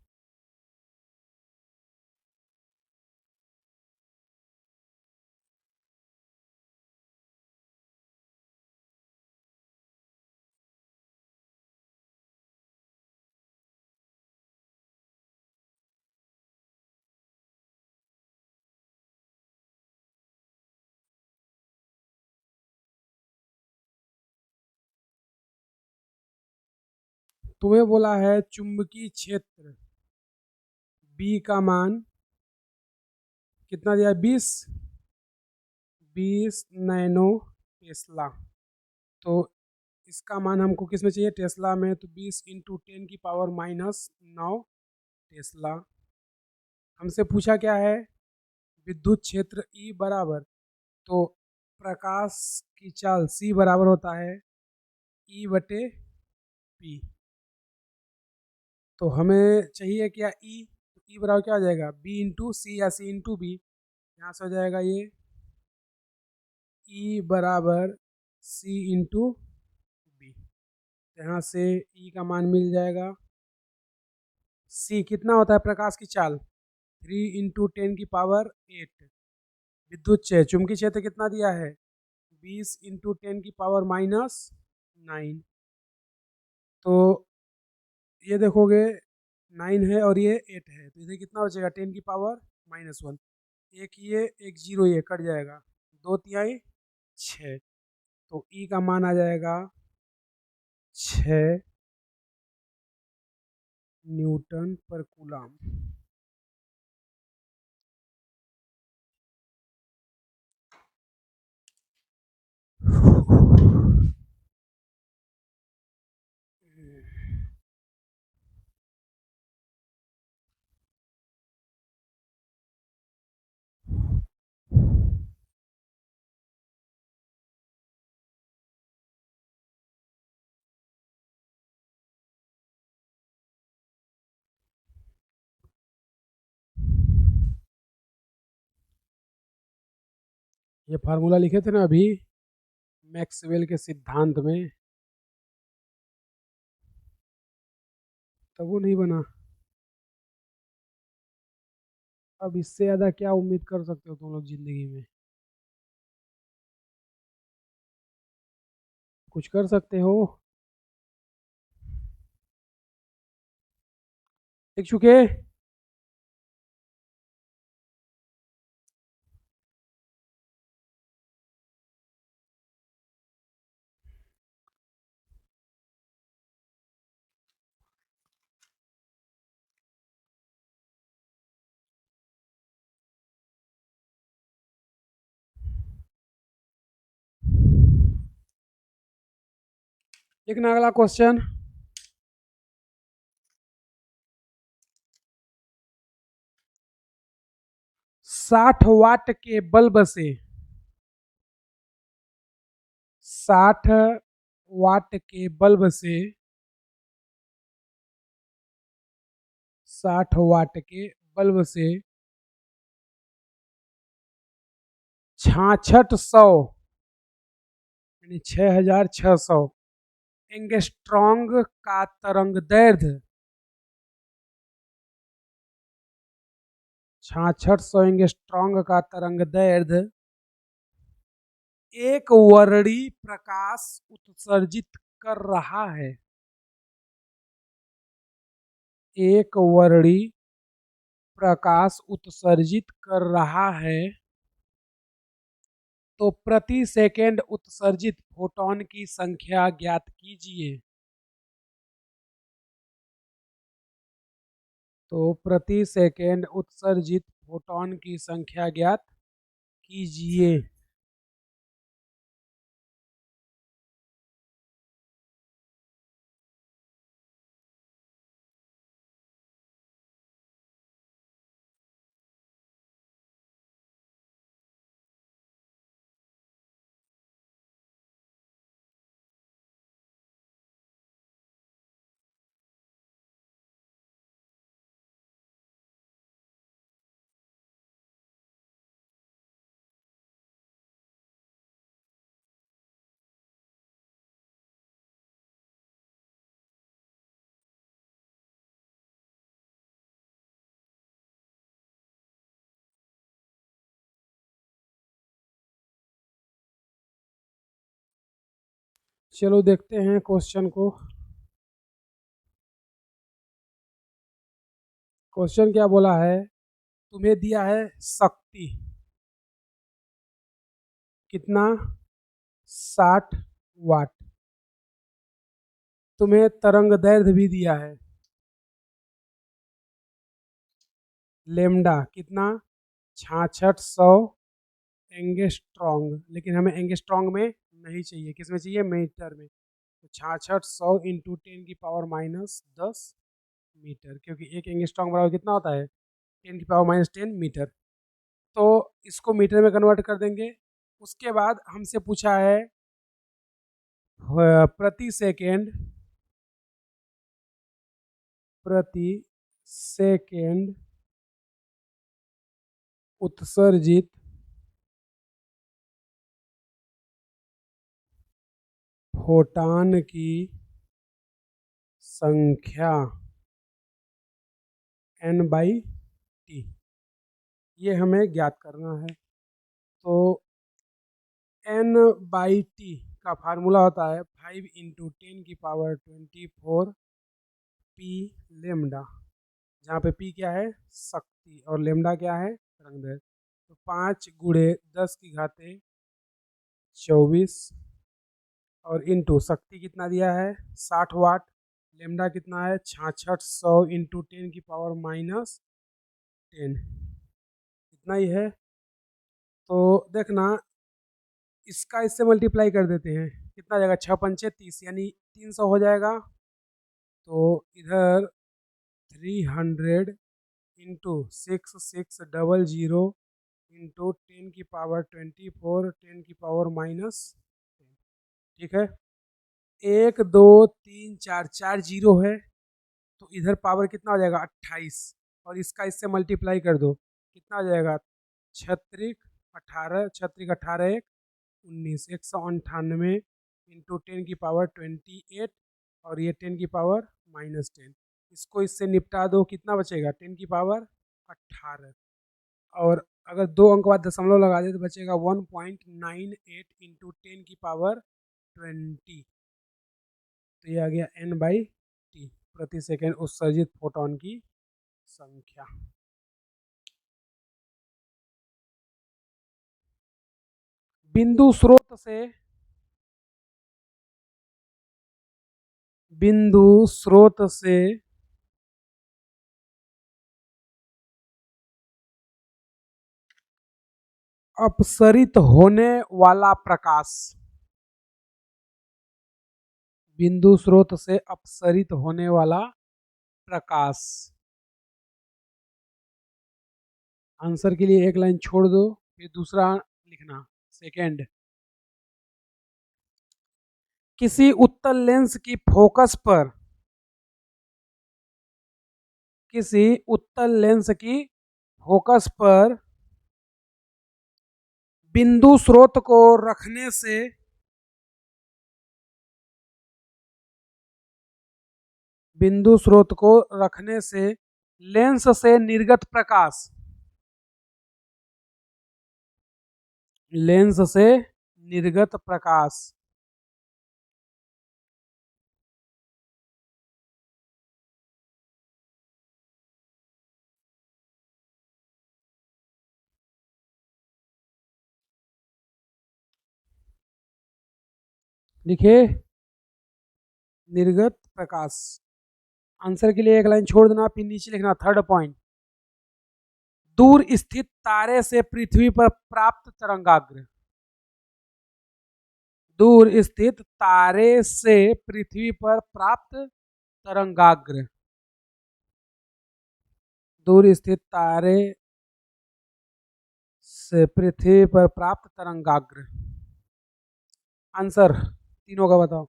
तुम्हें बोला है चुंबकीय क्षेत्र बी का मान कितना दिया है? 20 नैनो टेस्ला। तो इसका मान हमको किस में चाहिए? टेस्ला में। तो 20 इंटू 10⁻⁹ टेस्ला। हमसे पूछा क्या है? विद्युत क्षेत्र ई बराबर, तो प्रकाश की चाल सी बराबर होता है ई बटे पी। तो हमें चाहिए क्या? ई। तो ई बराबर क्या हो जाएगा? बी इंटू सी या सी इंटू बी। यहाँ से हो जाएगा ये ई बराबर सी इंटू बी। यहाँ से ई का मान मिल जाएगा। सी कितना होता है प्रकाश की चाल? 3 × 10⁸। विद्युत क्षेत्र चुंबकीय क्षेत्र कितना दिया है? 20 × 10⁻⁹। तो ये देखोगे 9 है और ये 8 है, तो इधर कितना बचेगा? 10⁻⁻1। एक ये एक जीरो ये कट जाएगा, 2 तिहाई 6। तो ई का मान आ जाएगा 6 न्यूटन पर कूलम। ये फार्मूला लिखे थे ना अभी मैक्सवेल के सिद्धांत में, तब वो नहीं बना। अब इससे ज़्यादा क्या उम्मीद कर सकते हो तुम लोग जिंदगी में? कुछ कर सकते हो? देख चुके? देखना अगला क्वेश्चन। 60 वाट के बल्ब से 60 वाट के बल्ब से 60 वाट के बल्ब से 6600 यानी 6600 एंगस्ट्रॉन्ग का तरंग दैर्ध्य 6600 एंगस्ट्रॉन्ग का तरंग दैर्ध्य एक वर्णी प्रकाश उत्सर्जित कर रहा है। एक वर्णी प्रकाश उत्सर्जित कर रहा है तो प्रति सेकेंड उत्सर्जित फोटॉन की संख्या ज्ञात कीजिए। तो प्रति सेकेंड उत्सर्जित फोटॉन की संख्या ज्ञात कीजिए। चलो देखते हैं क्वेश्चन को। क्वेश्चन क्या बोला है? तुम्हें दिया है शक्ति कितना? 60 वाट। तुम्हें तरंग दैर्ध्य भी दिया है लेमडा कितना 6600 एंगस्ट्रॉन्ग, लेकिन हमें एंगस्ट्रॉन्ग में नहीं चाहिए, किस में चाहिए, मीटर में। तो 6600 इंटू 10⁻10 मीटर, क्योंकि एक एंगस्ट्रॉन्ग बराबर कितना होता है 10⁻10 मीटर। तो इसको मीटर में कन्वर्ट कर देंगे। उसके बाद हमसे पूछा है प्रति सेकेंड, प्रति सेकेंड उत्सर्जित फोटान की संख्या n/t, ये हमें ज्ञात करना है। तो n/t का फार्मूला होता है 5 इंटू 10⁻24 पी लेमडा, जहाँ पे पी क्या है, शक्ति, और लेमडा क्या है, तरंगदैर्घ्य। तो 5 × 10⁻24 और इंटू शक्ति कितना दिया है 60 वाट, लेमडा कितना है 6600 इंटू 10⁻10, इतना ही है। तो देखना इसका इससे मल्टीप्लाई कर देते हैं, कितना आ जाएगा 6×5 = 30, यानी 300 हो जाएगा। तो इधर 300 इंटू 6600 इंटू 10⁻24 10⁻−10, ठीक है। 1 2 3 4 4 जीरो है, तो इधर पावर कितना हो जाएगा 28, और इसका इससे मल्टीप्लाई कर दो, कितना हो जाएगा 18 18 1 19 198 इंटू 10⁻28, और ये 10⁻−10, इसको इससे निपटा दो, कितना बचेगा 10⁻18, और अगर 2 अंक बाद दशमलव लगा दे तो बचेगा 1.98 इंटू 10⁻20। तो ये आ गया n/t, प्रति सेकेंड उत्सर्जित फोटोन की संख्या। बिंदु स्रोत से, बिंदु स्रोत से अपसरित होने वाला प्रकाश, बिंदु स्रोत से अपसरित होने वाला प्रकाश, आंसर के लिए एक लाइन छोड़ दो, फिर दूसरा लिखना। सेकेंड, किसी उत्तल लेंस की फोकस पर, किसी उत्तल लेंस की फोकस पर बिंदु स्रोत को रखने से, बिंदु स्रोत को रखने से लेंस से निर्गत प्रकाश, लेंस से निर्गत प्रकाश लिखे, निर्गत प्रकाश। आंसर के लिए एक लाइन छोड़ देना, फिर नीचे लिखना थर्ड पॉइंट, दूर स्थित तारे से पृथ्वी पर प्राप्त तरंगाग्र, दूर स्थित तारे से पृथ्वी पर प्राप्त तरंगाग्र, दूर स्थित तारे से पृथ्वी पर प्राप्त तरंगाग्र। आंसर तीनों का बताओ।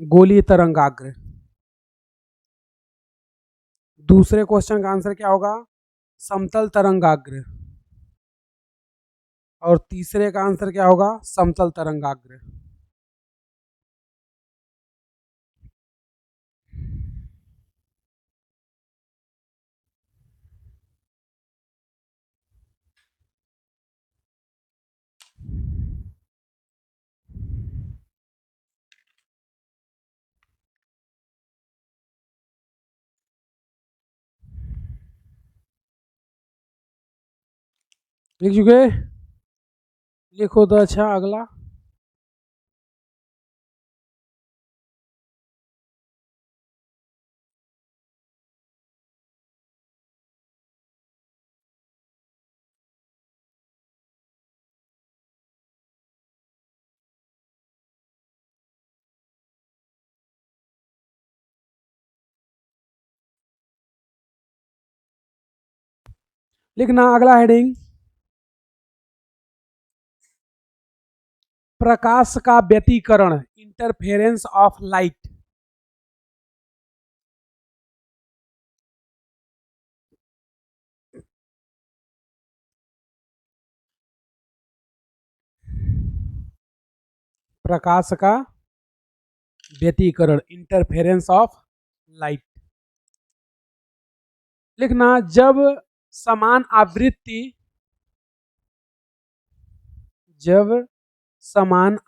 गोलीय तरंगाग्र। दूसरे क्वेश्चन का आंसर क्या होगा, समतल तरंगाग्र, और तीसरे का आंसर क्या होगा, समतल तरंगाग्र। लिख चुके? लिखो तो अच्छा। अगला लिखना, अगला हेडिंग, प्रकाश का व्यतिकरण, इंटरफेरेंस ऑफ लाइट। प्रकाश का व्यतिकरण, इंटरफेरेंस ऑफ लाइट। लिखना, जब समान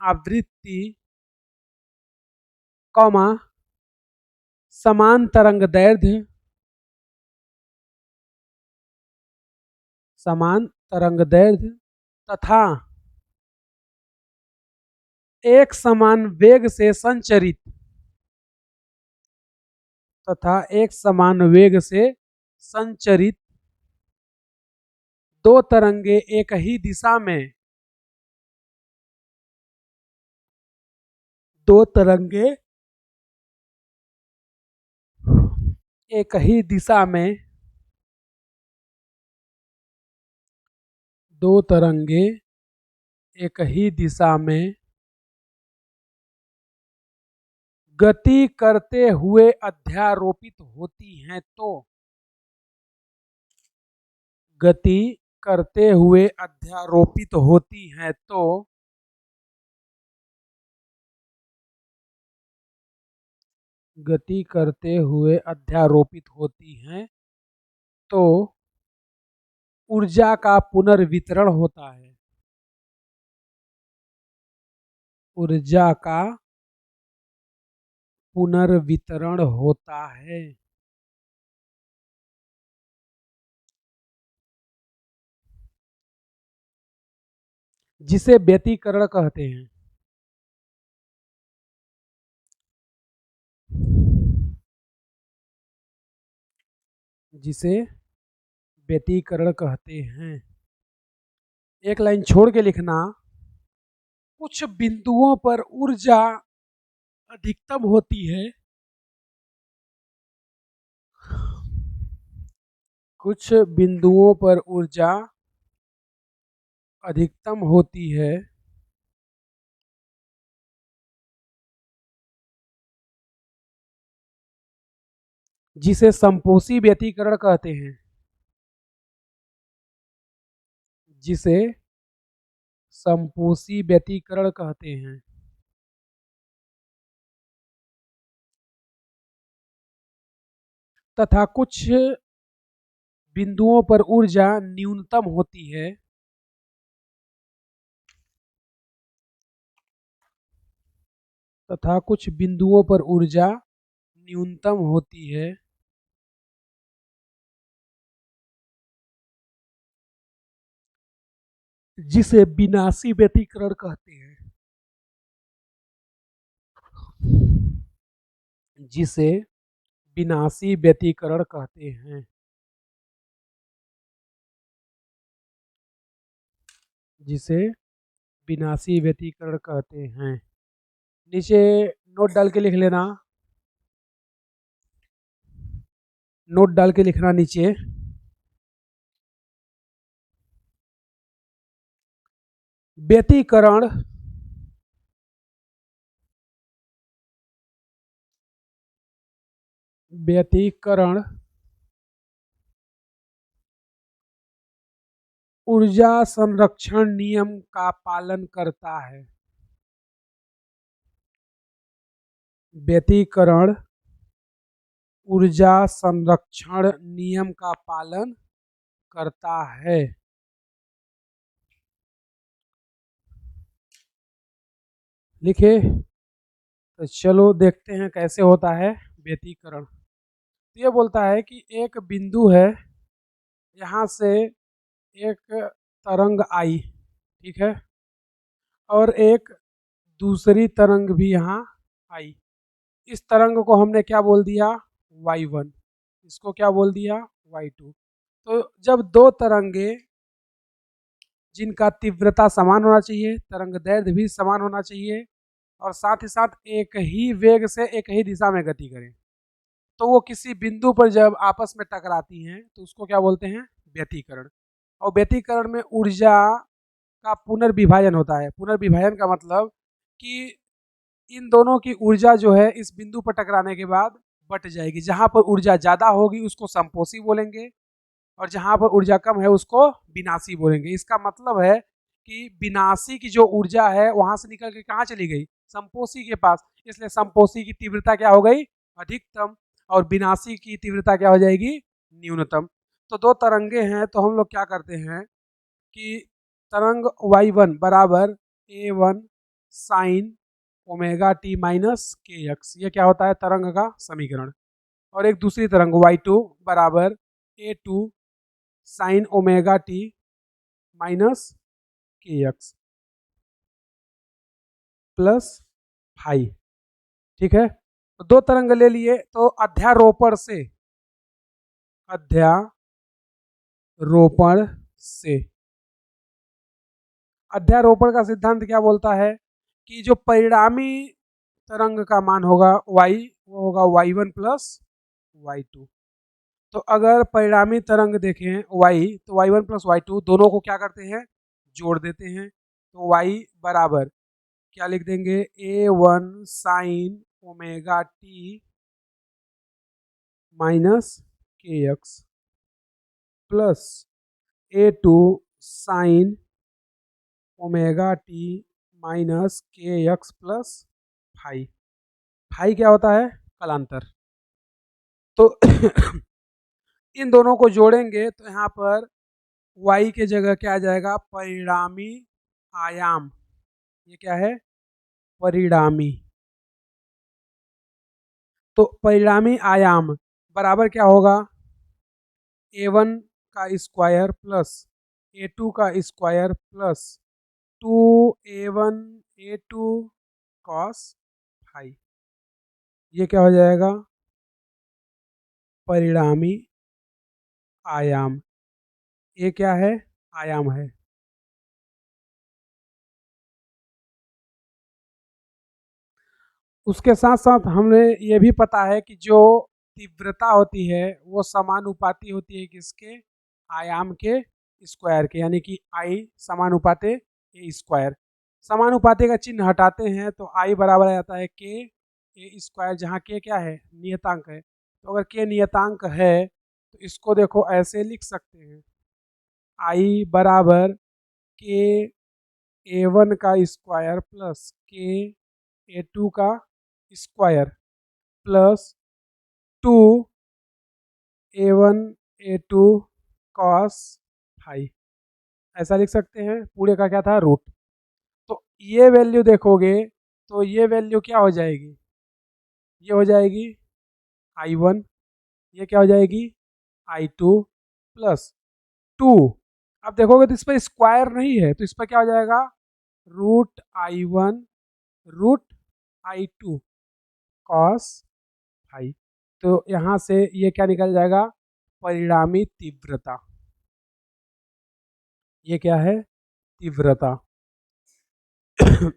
आवृत्ति कॉमा समान तरंगदैर्ध्य तथा एक समान वेग से संचरित दो तरंगे एक ही दिशा में दो तरंगे एक ही दिशा में दो तरंगे एक ही दिशा में गति करते हुए अध्यारोपित होती हैं तो गति करते हुए अध्यारोपित होती हैं तो गति करते हुए अध्यारोपित होती हैं तो ऊर्जा का पुनर्वितरण होता है। ऊर्जा का पुनर्वितरण होता है। जिसे व्यतिकरण कहते हैं। जिसे व्यतिकरण कहते हैं। एक लाइन छोड़ के लिखना, कुछ बिंदुओं पर ऊर्जा अधिकतम होती है। कुछ बिंदुओं पर ऊर्जा अधिकतम होती है जिसे संपोषी व्यतिकरण कहते हैं। जिसे संपोषी व्यतिकरण कहते हैं। तथा कुछ बिंदुओं पर ऊर्जा न्यूनतम होती है। तथा कुछ बिंदुओं पर ऊर्जा न्यूनतम होती है जिसे विनाशी व्यतिकरण कहते हैं। जिसे विनाशी व्यतिकरण कहते हैं। जिसे विनाशी व्यतिकरण कहते हैं। नीचे नोट डाल के लिख लेना। नोट डाल के लिखना नीचे, व्यतिकरण ऊर्जा संरक्षण नियम का पालन करता है। व्यतिकरण ऊर्जा संरक्षण नियम का पालन करता है। लिखे? तो चलो देखते हैं कैसे होता है व्यतिकरण। ये बोलता है कि एक बिंदु है, यहाँ से एक तरंग आई, ठीक है, और एक दूसरी तरंग भी यहाँ आई। इस तरंग को हमने क्या बोल दिया, y1, इसको क्या बोल दिया, y2। तो जब दो तरंगे जिनका तीव्रता समान होना चाहिए, तरंग दैर्ध्य भी समान होना चाहिए, और साथ ही साथ एक ही वेग से एक ही दिशा में गति करें, तो वो किसी बिंदु पर जब आपस में टकराती हैं तो उसको क्या बोलते हैं, व्यतिकरण। और व्यतिकरण में ऊर्जा का पुनर्विभाजन होता है। पुनर्विभाजन का मतलब कि इन दोनों की ऊर्जा जो है इस बिंदु पर टकराने के बाद बट जाएगी। जहाँ पर ऊर्जा ज़्यादा होगी उसको संपोषी बोलेंगे, और जहाँ पर ऊर्जा कम है उसको विनाशी बोलेंगे। इसका मतलब है कि विनाशी की जो ऊर्जा है वहाँ से निकल के कहाँ चली गई, संपोषी के पास, इसलिए संपोषी की तीव्रता क्या हो गई, अधिकतम, और विनाशी की तीव्रता क्या हो जाएगी, न्यूनतम। तो दो तरंगे हैं, तो हम लोग क्या करते हैं कि तरंग y1 बराबर a1 sine omega T minus K x, ये क्या होता है, तरंग का समीकरण। और एक दूसरी तरंग y2 बराबर a2 sine omega T minus K X plus phi, ठीक है। तो दो तरंग ले लिए, तो अध्यारोपण से अध्यारोपण का सिद्धांत क्या बोलता है कि जो परिणामी तरंग का मान होगा y, वो होगा y1 प्लस y2। तो अगर परिणामी तरंग देखें y, तो y1 प्लस y2 दोनों को क्या करते हैं, जोड़ देते हैं। तो y बराबर क्या लिख देंगे, a1 sine omega T minus K X plus a2 sine omega T minus K X plus phi. Phi क्या होता है, कालांतर। तो इन दोनों को जोड़ेंगे तो यहाँ पर y के जगह क्या आ जाएगा, परिणामी आयाम। ये क्या है, परिणामी। तो परिणामी आयाम बराबर क्या होगा, a1 का स्क्वायर प्लस a2 का square plus 2a1 a2 cos phi. ये क्या हो जाएगा, परिणामी आयाम। ये क्या है, आयाम है। उसके साथ साथ हमें ये भी पता है कि जो तीव्रता होती है वो समानुपाती होती है किसके, आयाम के स्क्वायर के, यानी कि आई समानुपाते ए स्क्वायर। समानुपाती का चिन्ह हटाते हैं तो आई बराबर आ जाता है के ए स्क्वायर, जहाँ के क्या है, नियतांक है। तो अगर के नियतांक है तो इसको देखो ऐसे लिख सकते हैं, आई बराबर के a1 का स्क्वायर प्लस के a2 का square plus 2a1 a2 cos phi, ऐसा लिख सकते हैं। पूरे का क्या था, रूट। तो ये वैल्यू देखोगे तो ये वैल्यू क्या हो जाएगी, ये हो जाएगी I1, ये क्या हो जाएगी I2 प्लस 2। अब देखोगे तो इस पर स्क्वायर नहीं है, तो इस पर क्या हो जाएगा, root I1 root I2 cos phi. तो यहाँ से ये क्या निकल जाएगा, परिणामी तीव्रता। ये क्या है, तीव्रता। तो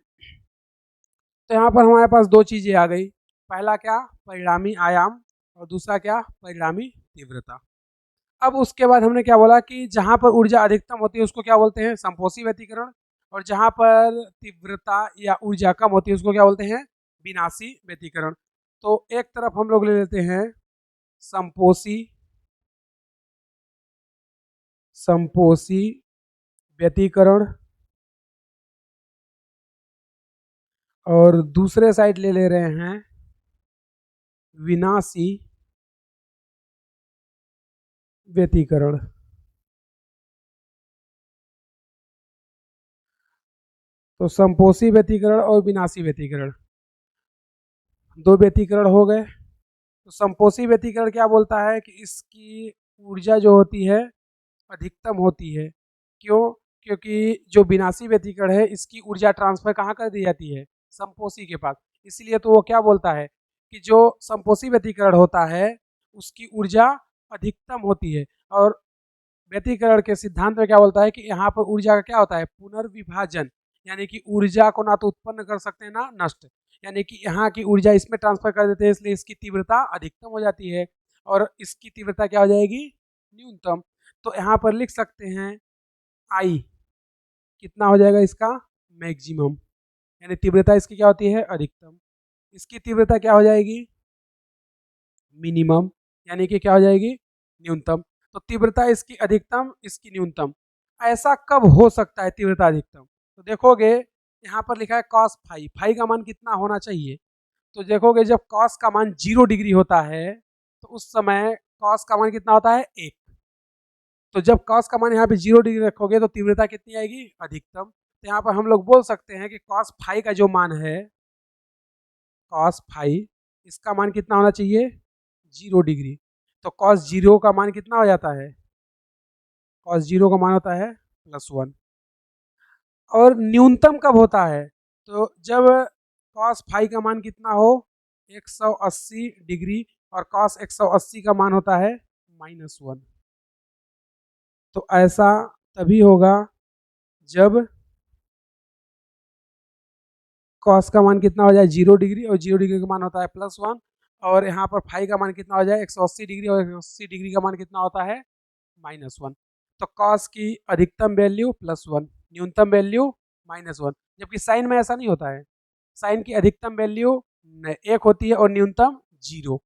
यहाँ पर हमारे पास दो चीजें आ गई, पहला क्या, परिणामी आयाम, और दूसरा क्या, परिणामी तीव्रता। अब उसके बाद हमने क्या बोला कि जहाँ पर ऊर्जा अधिकतम होती है उसको क्या बोलते हैं, संपोषी व्यतिकरण, और जहाँ पर तीव्रता या ऊर्जा कम होती है उसको क्या बोलते हैं, विनाशी व्यतिकरण। तो एक तरफ हम लोग ले लेते हैं संपोषी व्यतिकरण, और दूसरे साइड ले रहे हैं विनाशी व्यतिकरण। तो संपोषी व्यतिकरण और विनाशी व्यतिकरण, दो व्यतिकरण हो गए। तो संपोषी व्यतिकरण क्या बोलता है कि इसकी ऊर्जा जो होती है अधिकतम होती है। क्यों, क्योंकि जो विनाशी व्यतिकरण है इसकी ऊर्जा ट्रांसफर कहाँ कर दी जाती है, समपोषी के पास। इसलिए तो वो क्या बोलता है कि जो समपोषी व्यतिकरण होता है उसकी ऊर्जा अधिकतम होती है। और व्यतिकरण के सिद्धांत में क्या बोलता है कि यहाँ पर ऊर्जा का क्या होता है, पुनर्विभाजन, यानी कि ऊर्जा को ना तो उत्पन्न कर सकते हैं ना नष्ट, यानी कि यहाँ की ऊर्जा इसमें ट्रांसफर कर देते हैं, इसलिए इसकी तीव्रता अधिकतम हो जाती है और इसकी तीव्रता क्या हो जाएगी, न्यूनतम। तो यहाँ पर लिख सकते हैं आई कितना हो जाएगा इसका, मैक्सिमम, यानी तीव्रता इसकी क्या होती है, अधिकतम। इसकी तीव्रता क्या हो जाएगी, मिनिमम, यानी कि क्या हो जाएगी, न्यूनतम। तो तीव्रता इसकी अधिकतम, इसकी न्यूनतम। ऐसा कब हो सकता है तीव्रता अधिकतम, तो देखोगे यहाँ पर लिखा है कॉस फाई, फाई का मान कितना होना चाहिए, तो देखोगे जब कॉस का मान 0 डिग्री होता है तो उस समय कॉस का मान कितना होता है, 1। तो जब कॉस का मान यहाँ पे 0 डिग्री रखोगे तो तीव्रता कितनी आएगी, अधिकतम। तो यहाँ पर हम लोग बोल सकते हैं कि कॉस फाई का जो मान है, कॉस फाई, इसका मान कितना होना चाहिए, 0 डिग्री। तो कॉस 0 का मान कितना हो जाता है, कॉस 0 का मान होता है +1। और न्यूनतम कब होता है, तो जब कॉस फाई का मान कितना हो, 180 डिग्री, और कॉस 180 का मान होता है -1। तो ऐसा तभी होगा जब कॉस का मान कितना हो जाए 0 डिग्री, और 0 डिग्री का मान होता है +1, और यहाँ पर फाई का मान कितना हो जाए 180 डिग्री, और 180 डिग्री का मान कितना होता है -1। तो कॉस की अधिकतम वैल्यू +1, न्यूनतम वैल्यू -1, जबकि साइन में ऐसा नहीं होता है। साइन की अधिकतम वैल्यू 1 होती है और न्यूनतम 0।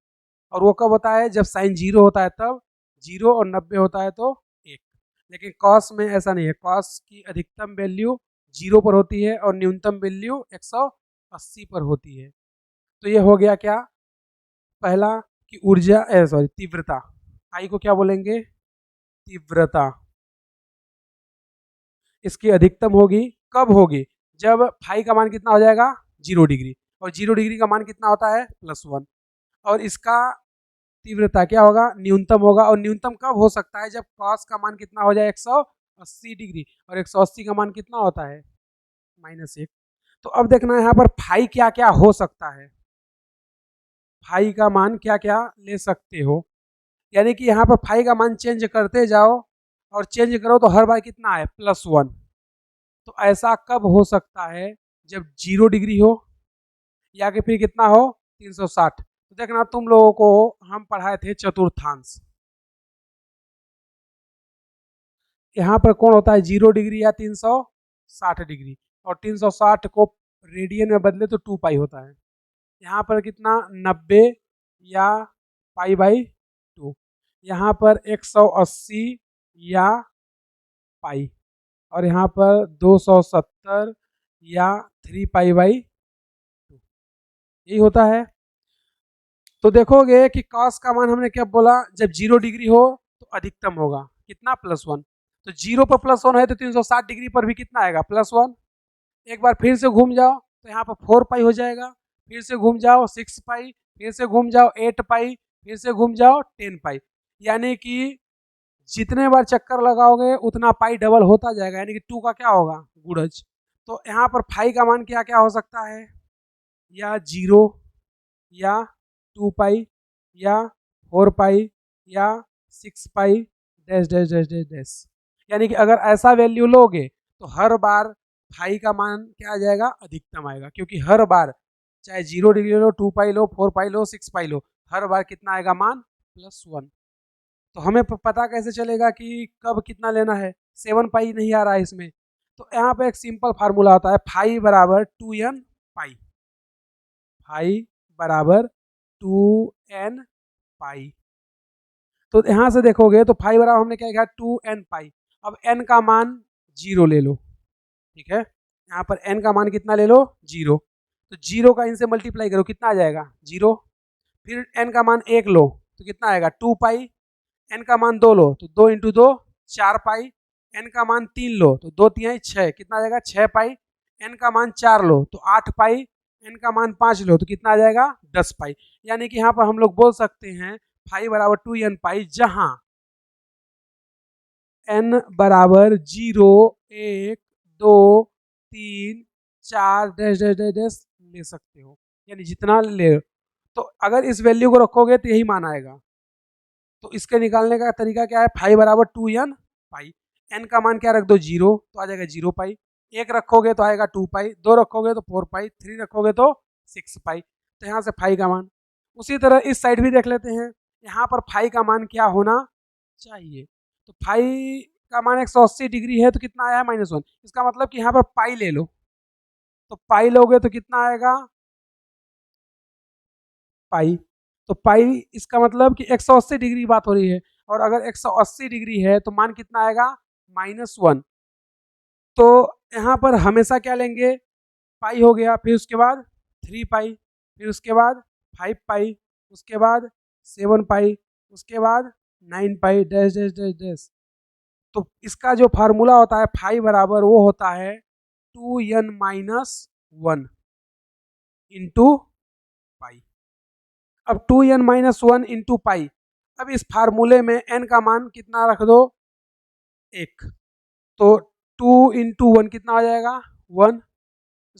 और वो कब होता है, जब साइन 0 होता है तब, 0 और 90 होता है तो 1। लेकिन कॉस में ऐसा नहीं है, कॉस की अधिकतम वैल्यू 0 पर होती है और न्यूनतम वैल्यू 180 पर होती है। तो ये हो गया क्या, पहला कि ऊर्जा सॉरी तीव्रता, आई को क्या बोलेंगे, तीव्रता। इसकी अधिकतम होगी, कब होगी, जब फाई का मान कितना हो जाएगा 0 डिग्री, और 0 डिग्री का मान कितना होता है +1, और इसका तीव्रता क्या होगा, न्यूनतम होगा। और न्यूनतम कब हो सकता है, जब कॉस का मान कितना हो जाए 180 डिग्री, और 180 का मान कितना होता है -1। तो अब देखना यहाँ पर फाई क्या क्या हो सकता है, फाई का मान क्या क्या ले सकते हो, यानी कि यहाँ पर फाई का मान चेंज करते जाओ, और चेंज करो तो हर बार कितना है +1। तो ऐसा कब हो सकता है, जब 0 डिग्री हो, या कि फिर कितना हो 360। तो देखना तुम लोगों को हम पढ़ाए थे चतुर्थांश, यहाँ पर कौन होता है 0 डिग्री या 360 डिग्री, और 360 को रेडियन में बदले तो 2 पाई होता है। यहाँ पर कितना 90 या π/2, यहाँ पर 180 या पाई, और यहाँ पर 270 या 3π/2, यही होता है। तो देखोगे कि कॉस का मान हमने क्या बोला, जब 0 डिग्री हो तो अधिकतम होगा कितना +1। तो 0 पर +1 है तो 360 डिग्री पर भी कितना आएगा +1। एक बार फिर से घूम जाओ तो यहाँ पर 4 पाई हो जाएगा, फिर से घूम जाओ 6 पाई, फिर से घूम जाओ 8 पाई, फिर से घूम जाओ 10 पाई, यानी कि जितने बार चक्कर लगाओगे उतना पाई डबल होता जाएगा, यानी कि 2 का क्या होगा, गुणज। तो यहाँ पर फाई का मान क्या क्या हो सकता है, या 0, या 2 पाई, या 4 पाई, या 6 pi dash dash dash dash dash. यानी कि अगर ऐसा वैल्यू लोगे तो हर बार फाई का मान क्या आ जाएगा, अधिकतम आएगा, क्योंकि हर बार चाहे 0 डिग्री लो, 2 पाई लो, 4 पाई लो, 6 पाई लो, हर बार कितना आएगा मान +1। तो हमें पता कैसे चलेगा कि कब कितना लेना है, 7 पाई नहीं आ रहा है इसमें। तो यहाँ पे एक सिंपल फार्मूला होता है, फाई बराबर 2n पाई, फाई बराबर 2n पाई। तो यहाँ से देखोगे तो फाई बराबर हमने क्या लिखा 2n पाई। अब n का मान 0 ले लो, ठीक है, यहाँ पर n का मान कितना ले लो 0, तो 0 का इनसे मल्टीप्लाई करो कितना आ जाएगा 0। फिर n का मान 1 लो तो कितना आएगा 2 पाई, n का मान 2 लो तो 2 × 2 4 पाई, n का मान 3 लो तो 2 × 3 6, कितना आ जाएगा 6 पाई, n का मान 4 लो तो 8 पाई, n का मान 5 लो तो कितना आ जाएगा 10 पाई। यानी कि यहाँ पर हम लोग बोल सकते हैं फाई बराबर 2n पाई, जहाँ n बराबर 0, 1 2 3 4 डैश डैश डैश डैश ले सकते हो, यानी जितना ले। तो अगर इस वैल्यू को रखोगे तो यही मान आएगा। तो इसके निकालने का तरीका क्या है, फाई बराबर 2n पाई। n का मान क्या रख दो 0, तो आ जाएगा 0 पाई। 1 रखोगे तो आएगा 2 पाई, 2 रखोगे तो 4 पाई, 3 रखोगे तो 6 पाई। तो यहाँ से फाई का मान। उसी तरह इस साइड भी देख लेते हैं, यहाँ पर फाई का मान क्या होना चाहिए। तो फाई का मान 180 डिग्री है, तो कितना आया है -1। इसका मतलब कि यहाँ पर पाई ले लो, तो पाई लोगे तो कितना आएगा पाई। तो पाई इसका मतलब कि 180 डिग्री की बात हो रही है, और अगर 180 डिग्री है तो मान कितना आएगा -1। तो यहाँ पर हमेशा क्या लेंगे, पाई हो गया, फिर उसके बाद 3 पाई, फिर उसके बाद 5 पाई, उसके बाद 7 पाई, उसके बाद 9 पाई डैश डैश डैश डैश। तो इसका जो फार्मूला होता है फाई बराबर वो होता है 2n-1 इंटू पाई। अब 2n-1 इंटू पाई। अब इस फार्मूले में n का मान कितना रख दो 1, तो 2 इंटू 1 कितना आ जाएगा 1,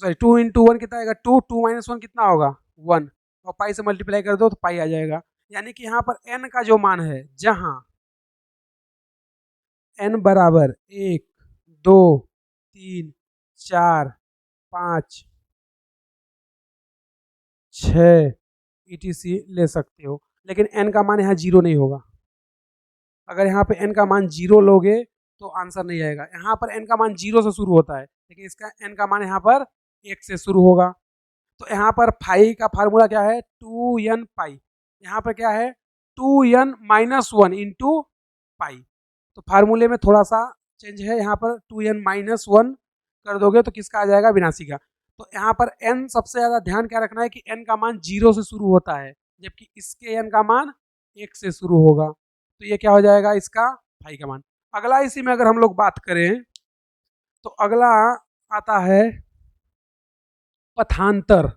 सॉरी 2 इंटू 1 कितना आएगा 2, 2 - 1 कितना होगा 1, और पाई से मल्टीप्लाई कर दो तो पाई आ जाएगा। यानी कि यहाँ पर n का जो मान है, जहाँ n बराबर 1 2 3 4 5 6 ETC ले सकते हो, लेकिन n का मान यहाँ 0 नहीं होगा। अगर यहाँ पे n का मान 0 लोगे तो आंसर नहीं आएगा। यहाँ पर n का मान 0 से शुरू होता है, लेकिन इसका n का मान यहाँ पर 1 से शुरू होगा। तो यहाँ पर फाई का फार्मूला क्या है 2n पाई, यहाँ पर क्या है 2n-1 इंटू पाई। तो फार्मूले में थोड़ा सा चेंज है, यहाँ पर 2n-1 कर दोगे तो किसका आ जाएगा विनाशी का। तो यहाँ पर n सबसे ज़्यादा ध्यान क्या रखना है कि n का मान 0 से शुरू होता है, जबकि इसके n का मान 1 से शुरू होगा। तो ये क्या हो जाएगा इसका फाई का मान। अगला इसी में अगर हम लोग बात करें तो अगला आता है पथांतर।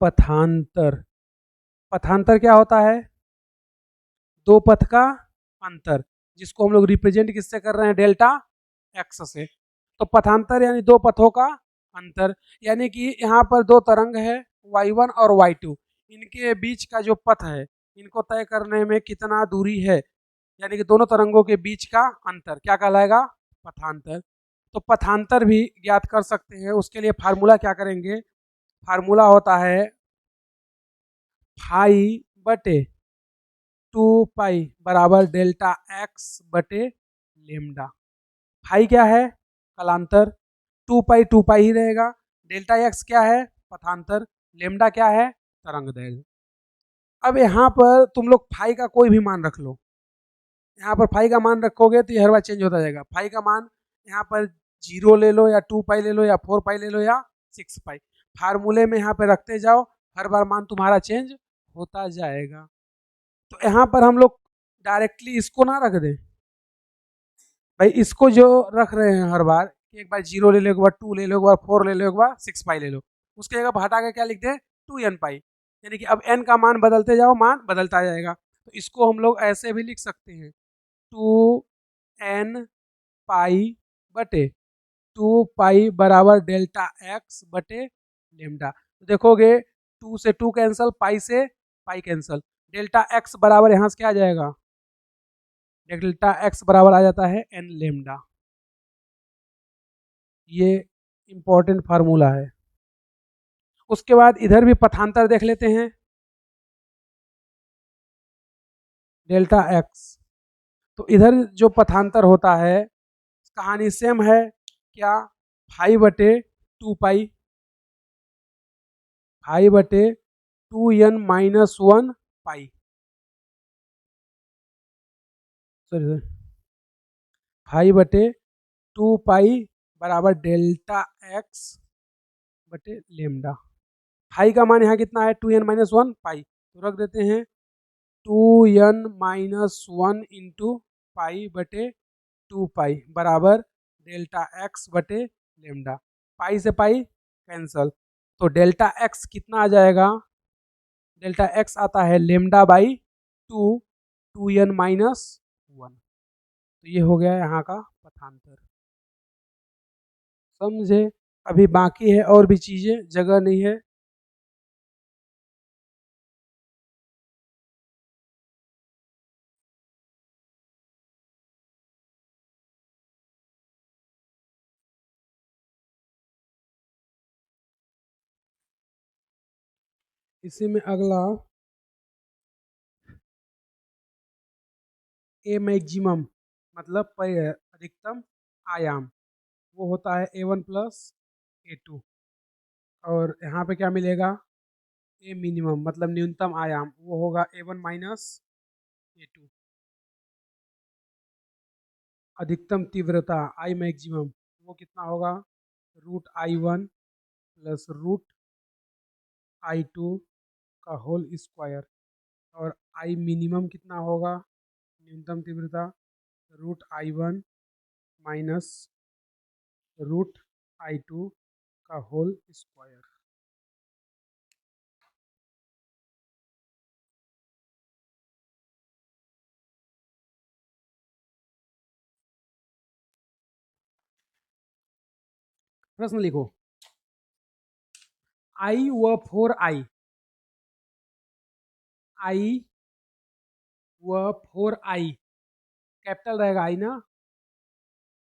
पथांतर, पथांतर क्या होता है, दो पथ का अंतर, जिसको हम लोग रिप्रेजेंट किससे कर रहे हैं डेल्टा एक्स से। तो पथांतर यानी दो पथों का अंतर, यानी कि यहाँ पर दो तरंग है y1 और y2, इनके बीच का जो पथ है इनको तय करने में कितना दूरी है, यानी कि दोनों तरंगों के बीच का अंतर क्या कहलाएगा पथांतर। तो पथांतर भी ज्ञात कर सकते हैं, उसके लिए फार्मूला क्या करेंगे, फार्मूला होता है फाई बटे 2 पाई बराबर डेल्टा एक्स बटे लेमडा। फाई क्या है कलांतर, 2 पाई ही रहेगा, डेल्टा एक्स क्या है पथांतर, लेमडा क्या है तरंग दैर्घ्य। अब यहाँ पर तुम लोग फाई का कोई भी मान रख लो, यहाँ पर फाई का मान रखोगे तो ये हर बार चेंज होता जाएगा। फाई का मान यहाँ पर 0 ले लो या 2 पाई ले लो या 4 पाई ले लो या 6 पाई, फार्मूले में यहाँ पे रखते जाओ, हर बार मान तुम्हारा चेंज होता जाएगा। तो यहाँ पर हम लोग डायरेक्टली इसको ना रख दें भाई, इसको जो रख रहे हैं हर बार, एक बार 0 ले लो, एक बार 2 ले लो, एक बार 4 ले लो, एक बार 6 पाई ले लो, उसके जगह पर हटा के क्या लिख दें 2n पाई, यानी कि अब n का मान बदलते जाओ, मान बदलता जाएगा। तो इसको हम लोग ऐसे भी लिख सकते हैं 2n पाई बटे 2 पाई बराबर डेल्टा एक्स बटे लेमडा। तो देखोगे 2 से 2 कैंसल, पाई से पाई कैंसल, डेल्टा एक्स बराबर यहाँ से क्या आ जाएगा, डेल्टा एक्स बराबर आ जाता है n लेमडा। ये इंपॉर्टेंट फार्मूला है। उसके बाद इधर भी पथांतर देख लेते हैं, डेल्टा एक्स। तो इधर जो पथांतर होता है कहानी सेम है क्या, फाई बटे 2 पाई, फाई बटे 2n-1 पाई, सॉरी फाई बटे 2 पाई बराबर डेल्टा एक्स बटे लेमडा। फाई का मान यहाँ कितना है 2n-1 पाई, तो रख देते हैं 2n-1 इंटू पाई बटे 2 पाई बराबर डेल्टा एक्स बटे लेमडा। पाई से पाई कैंसल, तो डेल्टा एक्स कितना आ जाएगा, डेल्टा एक्स आता है लेमडा बाई टू 2n-1। तो ये हो गया यहाँ का पथांतर। समझे? अभी बाकी है और भी चीजें, जगह नहीं है। इसी में अगला ए मैक्सिमम मतलब अधिकतम आयाम, वो होता है A1 प्लस A2। और यहाँ पे क्या मिलेगा, ए मिनिमम मतलब न्यूनतम आयाम, वो होगा A1 माइनस A2। अधिकतम तीव्रता आई मैक्सिमम वो कितना होगा, √I1 प्लस √I2 का होल स्क्वायर। और आई मिनिमम कितना होगा, न्यूनतम तीव्रता, √I1 माइनस √I2 का होल स्क्वायर। प्रश्न लिखो, आई व 4I, आई व 4I, कैपिटल रहेगा आई ना,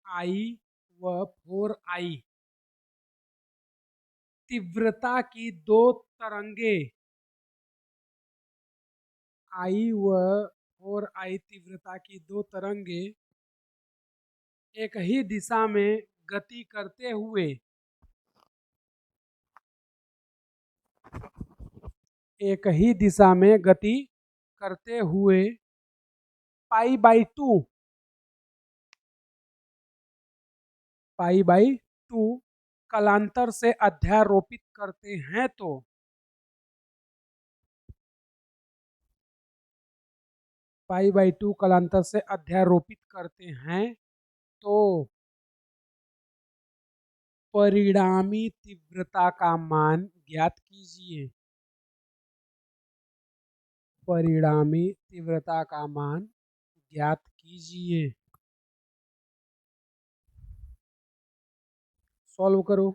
आई व 4I तीव्रता की दो तरंगे, आई व 4I तीव्रता की दो तरंगे एक ही दिशा में गति करते हुए एक ही दिशा में गति करते हुए π/2 कालांतर से अध्यारोपित करते हैं तो π/2 कालांतर से अध्यारोपित करते हैं तो परिणामी तीव्रता का मान ज्ञात कीजिए। परिणामी तीव्रता का मान ज्ञात कीजिए। सॉल्व करो।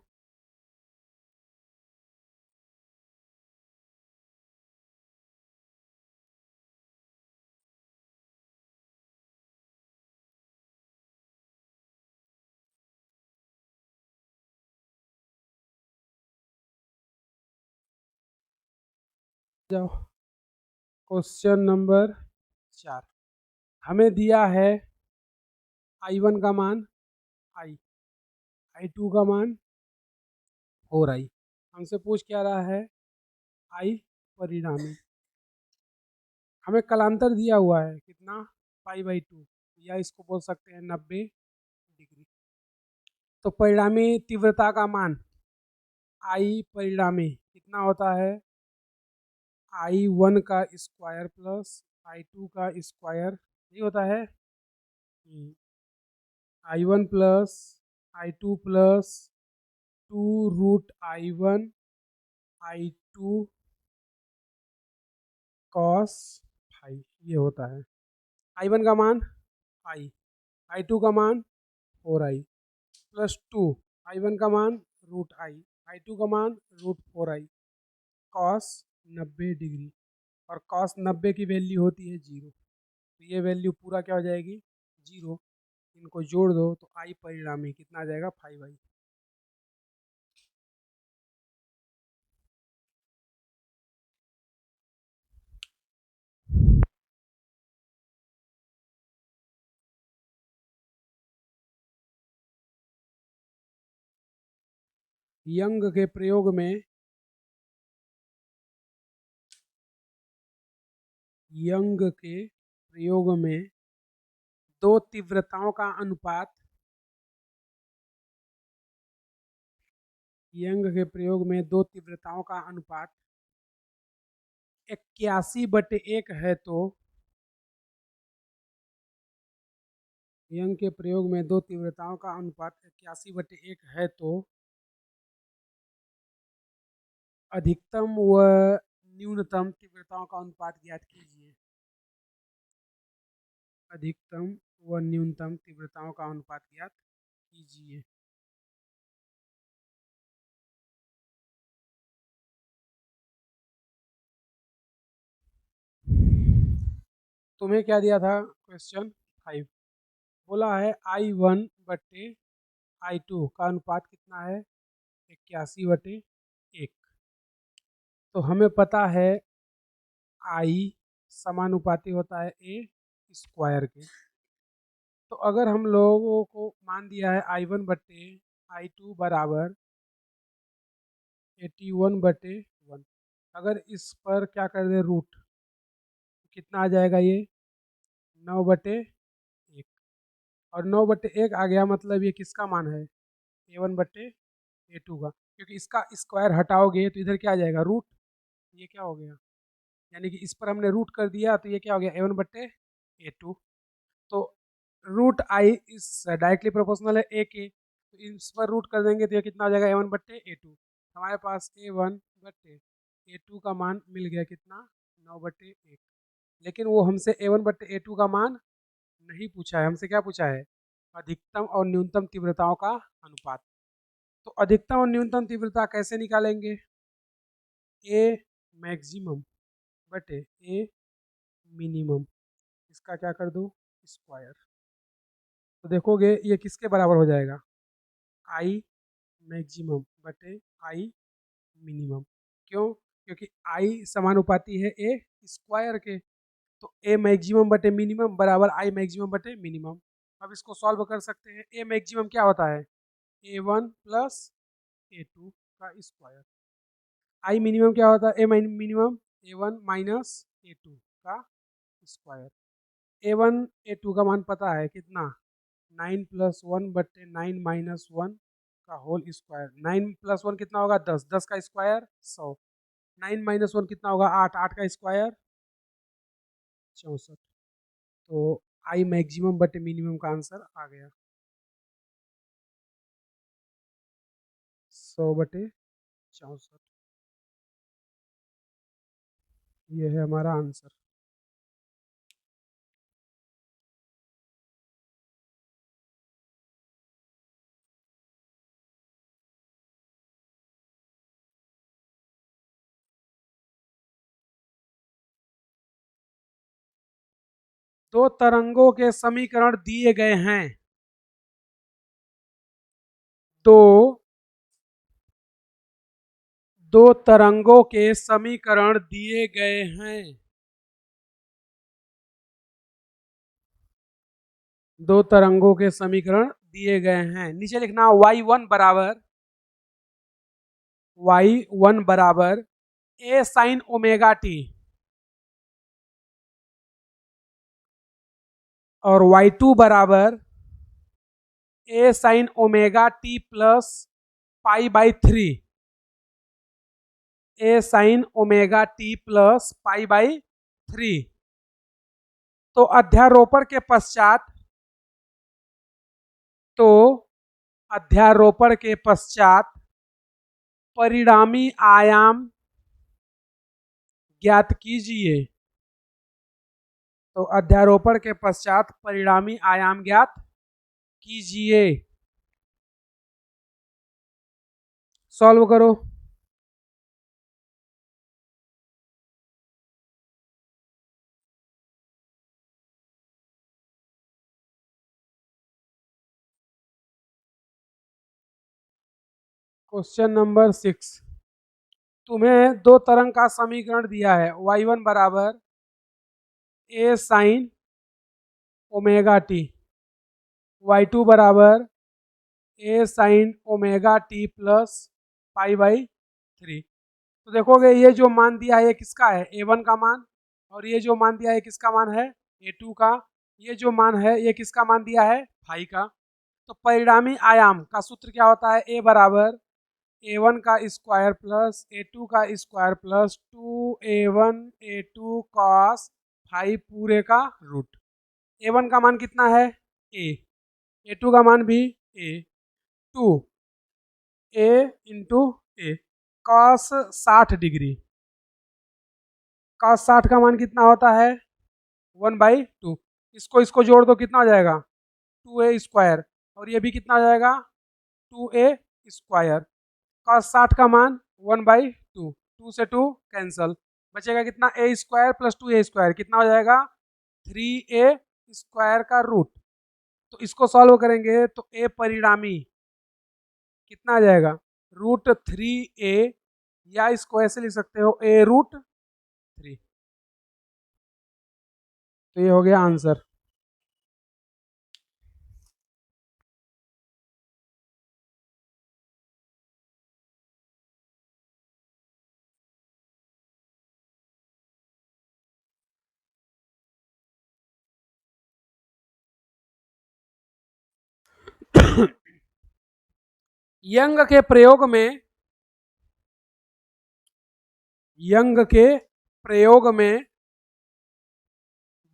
जाओ, क्वेश्चन नंबर 4। हमें दिया है I1 का मान I, I2 का मान 4I। हमसे पूछ क्या रहा है, I परिणामी। हमें कालांतर दिया हुआ है कितना, π/2, या इसको बोल सकते हैं 90 डिग्री। तो परिणामी तीव्रता का मान I परिणामी कितना होता है, I1 का स्क्वायर प्लस I2 का स्क्वायर, नहीं होता है, I1 plus I2 plus 2√I1 I2 cos five, ये होता है। I1 का मान I, I2 का मान 4I प्लस 2, I1 का मान √I, I2 का मान √4I कॉस 90 डिग्री। और कॉस 90 की वैल्यू होती है 0, तो ये वैल्यू पूरा क्या हो जाएगी, 0। इनको जोड़ दो तो I परिणामी कितना आ जाएगा, 5I। यंग के प्रयोग में दो तीव्रताओं का अनुपात, यंग के प्रयोग में दो तीव्रताओं का अनुपात 81/1 है तो, यंग के प्रयोग में दो तीव्रताओं का अनुपात 81/1 है तो अधिकतम व न्यूनतम तीव्रताओं का अनुपात ज्ञात कीजिए। अधिकतम व न्यूनतम तीव्रताओं का अनुपात ज्ञात कीजिए। तुम्हें क्या दिया था क्वेश्चन 5, बोला है I1/I2 का अनुपात कितना है, 81/1। तो हमें पता है I समानुपाती होता है A स्क्वायर के। तो अगर हम लोगों को मान दिया है I1/I2 बराबर 81/1, अगर इस पर क्या कर दे रूट, कितना आ जाएगा ये 9/1। और 9/1 आ गया, मतलब ये किसका मान है, A1/A2 का, क्योंकि इसका स्क्वायर हटाओगे तो इधर क्या आ जाएगा रूट, ये क्या हो गया, यानी कि इस पर हमने रूट कर दिया तो ये क्या हो गया A1/A2। तो रूट आई इस डायरेक्टली प्रोपोर्शनल है ए के, तो इस पर रूट कर देंगे तो ये कितना हो जाएगा A1/A2। हमारे पास A1/A2 का मान मिल गया कितना 9/1। लेकिन वो हमसे A1/A2 का मान नहीं पूछा है, हमसे क्या पूछा है, अधिकतम और न्यूनतम तीव्रताओं का अनुपात। तो अधिकतम और न्यूनतम तीव्रता कैसे निकालेंगे, ए मैक्सिमम बटे ए मिनिमम, इसका क्या कर दो स्क्वायर। तो देखोगे ये किसके बराबर हो जाएगा, आई मैक्सिमम बटे आई मिनिमम। क्यों, क्योंकि आई समानुपाती है ए स्क्वायर के। तो ए मैक्सिमम बटे मिनिमम बराबर आई मैक्सिमम बटे मिनिमम। अब इसको सॉल्व कर सकते हैं। ए मैक्सिमम क्या होता है A1 प्लस A2 का स्क्वायर। आई मिनिमम क्या होता है, ए मिनिमम A1 माइनस A2 का स्क्वायर। A1 A2 का मान पता है कितना 9+1/9 -1 का होल स्क्वायर। 9+1 कितना होगा 10, 10 का स्क्वायर 100। 9 - 1 कितना होगा 8, 8 का स्क्वायर 64। तो आई मैक्सिमम बटे मिनिमम का आंसर आ गया 100/64। ये है हमारा आंसर। दो तरंगों के समीकरण दिए गए हैं। दो दो तरंगों के समीकरण दिए गए हैं। दो तरंगों के समीकरण दिए गए हैं। नीचे लिखना y1 बराबर a साइन ओमेगा टी और y2 बराबर a sine omega T plus π/3। a sine omega T plus π/3। तो अध्यारोपण के पश्चात परिणामी आयाम ज्ञात कीजिए। तो अध्यारोपण के पश्चात परिणामी आयाम ज्ञात कीजिए। सॉल्व करो। क्वेश्चन नंबर 6, तुम्हें दो तरंग का समीकरण दिया है y1 बराबर a sine omega T, y2 बराबर a sine omega T plus π/3। तो देखोगे ये जो मान दिया है ये किसका है A1 का मान, और ये जो मान दिया है किसका मान है A2 का। ये जो मान है ये किसका मान दिया है फाई का। तो परिणामी आयाम का सूत्र क्या होता है, A बराबर A1 का स्क्वायर प्लस A2 का square plus 2A1 A2 cos phi पूरे का रूट। A1 का मान कितना है A, A2 का मान भी A, 2A into A। Cos 60 degree, cos 60 का मान कितना होता है 1/2। इसको इसको जोड़ दो, कितना हो जाएगा 2a², और ये भी कितना हो जाएगा 2a²। cos 60 का मान 1/2, 2 से 2 कैंसल, बचेगा कितना a² प्लस 2a², कितना हो जाएगा 3a² का रूट। तो इसको सॉल्व करेंगे तो a परिणामी कितना आ जाएगा √3a, या इसको ऐसे लिख सकते हो a√3। तो ये हो गया आंसर। यंग के प्रयोग में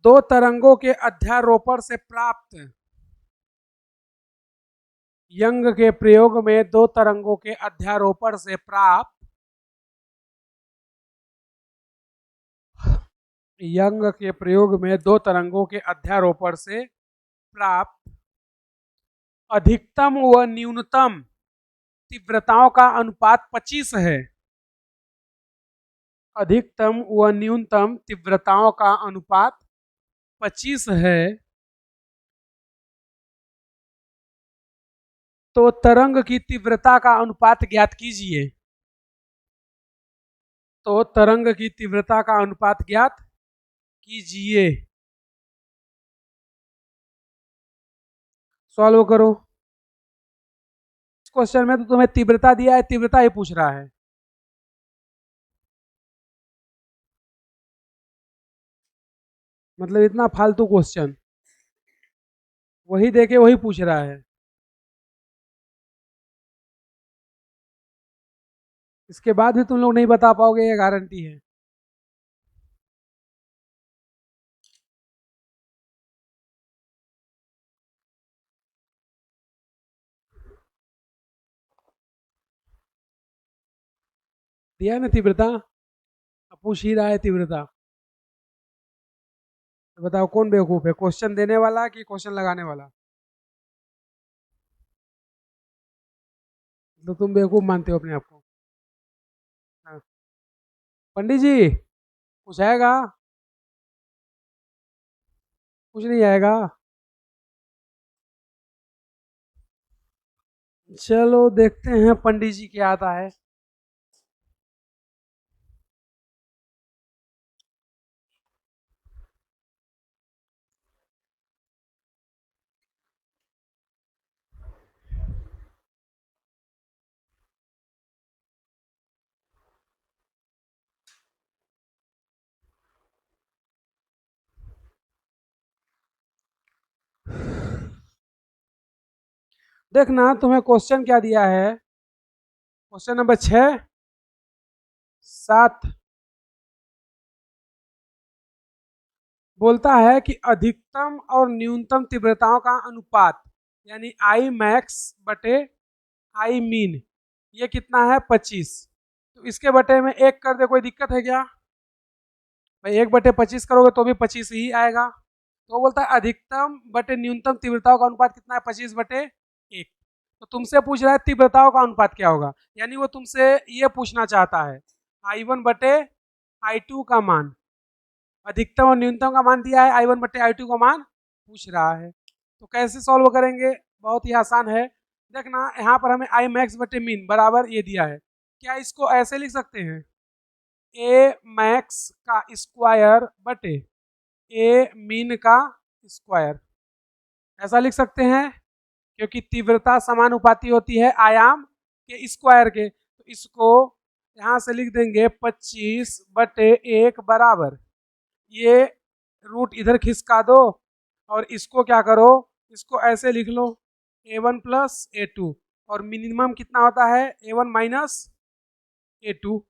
दो तरंगों के अध्यारोपण से प्राप्त यंग के प्रयोग में दो तरंगों के अध्यारोपण से प्राप्त यंग के प्रयोग में दो तरंगों के अध्यारोपण से प्राप्त अधिकतम व न्यूनतम तीव्रताओं का अनुपात 25 है। अधिकतम व न्यूनतम तीव्रताओं का अनुपात 25 है। तो तरंग की तीव्रता का अनुपात ज्ञात कीजिए। तो तरंग की तीव्रता का अनुपात ज्ञात कीजिए। सॉल्व करो। इस क्वेश्चन में तो तुम्हें तीव्रता दिया है, तीव्रता ही पूछ रहा है। मतलब इतना फालतू क्वेश्चन, वही देके वही पूछ रहा है। इसके बाद भी तुम लोग नहीं बता पाओगे, ये गारंटी है। दिया है ना तीव्रता, अब पूछ ही रहा है तीव्रता। तो बताओ कौन बेवकूफ है, क्वेश्चन देने वाला कि क्वेश्चन लगाने वाला? तो तुम बेवकूफ मानते हो अपने आप को। हाँ। पंडित जी कुछ आएगा? कुछ नहीं आएगा। चलो देखते हैं पंडित जी क्या आता है। देखना तुम्हें क्वेश्चन क्या दिया है। क्वेश्चन नंबर 6, 7 बोलता है कि अधिकतम और न्यूनतम तीव्रताओं का अनुपात यानी आई मैक्स बटे आई मीन, ये कितना है 25। तो इसके बटे में एक कर दे, कोई दिक्कत है क्या भाई? 1/25 करोगे तो भी 25 ही आएगा। तो बोलता है अधिकतम बटे न्यूनतम तीव्रताओं का अनुपात कितना है 25/1। तो तुमसे पूछ रहा है तीव्रताओं का अनुपात क्या होगा, यानी वो तुमसे ये पूछना चाहता है I1/I2 का मान। अधिकतम और न्यूनतम का मान दिया है, I1/I2 का मान पूछ रहा है। तो कैसे सॉल्व करेंगे? बहुत ही आसान है। देखना यहाँ पर हमें आई मैक्स बटे मीन बराबर ये दिया है। क्या इसको ऐसे लिख सकते हैं ए मैक्स का स्क्वायर बटे ए मीन का स्क्वायर? ऐसा लिख सकते हैं, क्योंकि तीव्रता समानुपाती होती है आयाम के स्क्वायर के। तो इसको यहाँ से लिख देंगे 25/1 बराबर, ये रूट इधर खिसका दो और इसको क्या करो, इसको ऐसे लिख लो a1 प्लस a2, और मिनिमम कितना होता है a1 माइनस a2।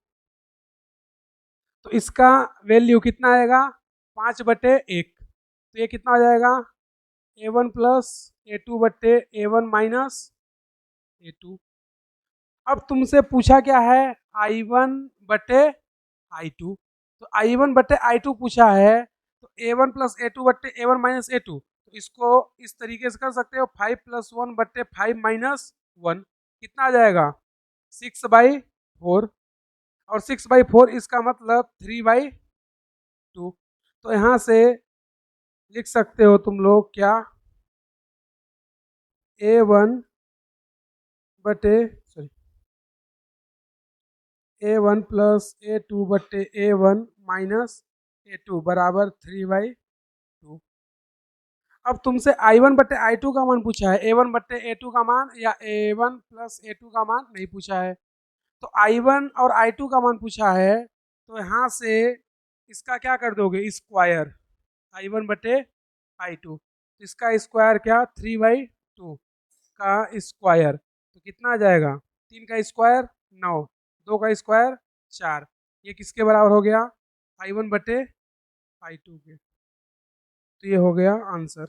तो इसका वैल्यू कितना आएगा 5/1। तो ये कितना हो जाएगा a1 प्लस a2 बटे a1 माइनस a2। अब तुमसे पूछा क्या है I1/I2। तो I1/I2 पूछा है, तो ए वन प्लस ए टू बट्टे ए वन माइनस ए टू, तो इसको इस तरीके से कर सकते हो 5 प्लस 1 बट्टे 5 माइनस 1, कितना आ जाएगा 6/4, और 6/4 इसका मतलब 3/2। तो यहाँ से लिख सकते हो तुम लोग क्या, A1 बटे सॉरी A1 प्लस A2 बटे A1 माइनस A2 बराबर 3/2। अब तुमसे I1 बटे I2 का मान पूछा है, A1 बटे A2 का मान या A1 प्लस A2 का मान नहीं पूछा है। तो I1 और I2 का मान पूछा है, तो यहाँ से इसका क्या कर दोगे स्क्वायर, I1 बटे I2, इसका स्क्वायर क्या 3/2 का स्क्वायर, तो कितना आ जाएगा 3 का स्क्वायर 9, 2 का स्क्वायर 4, ये किसके बराबर हो गया I1 बटे I2 के। तो ये हो गया आंसर।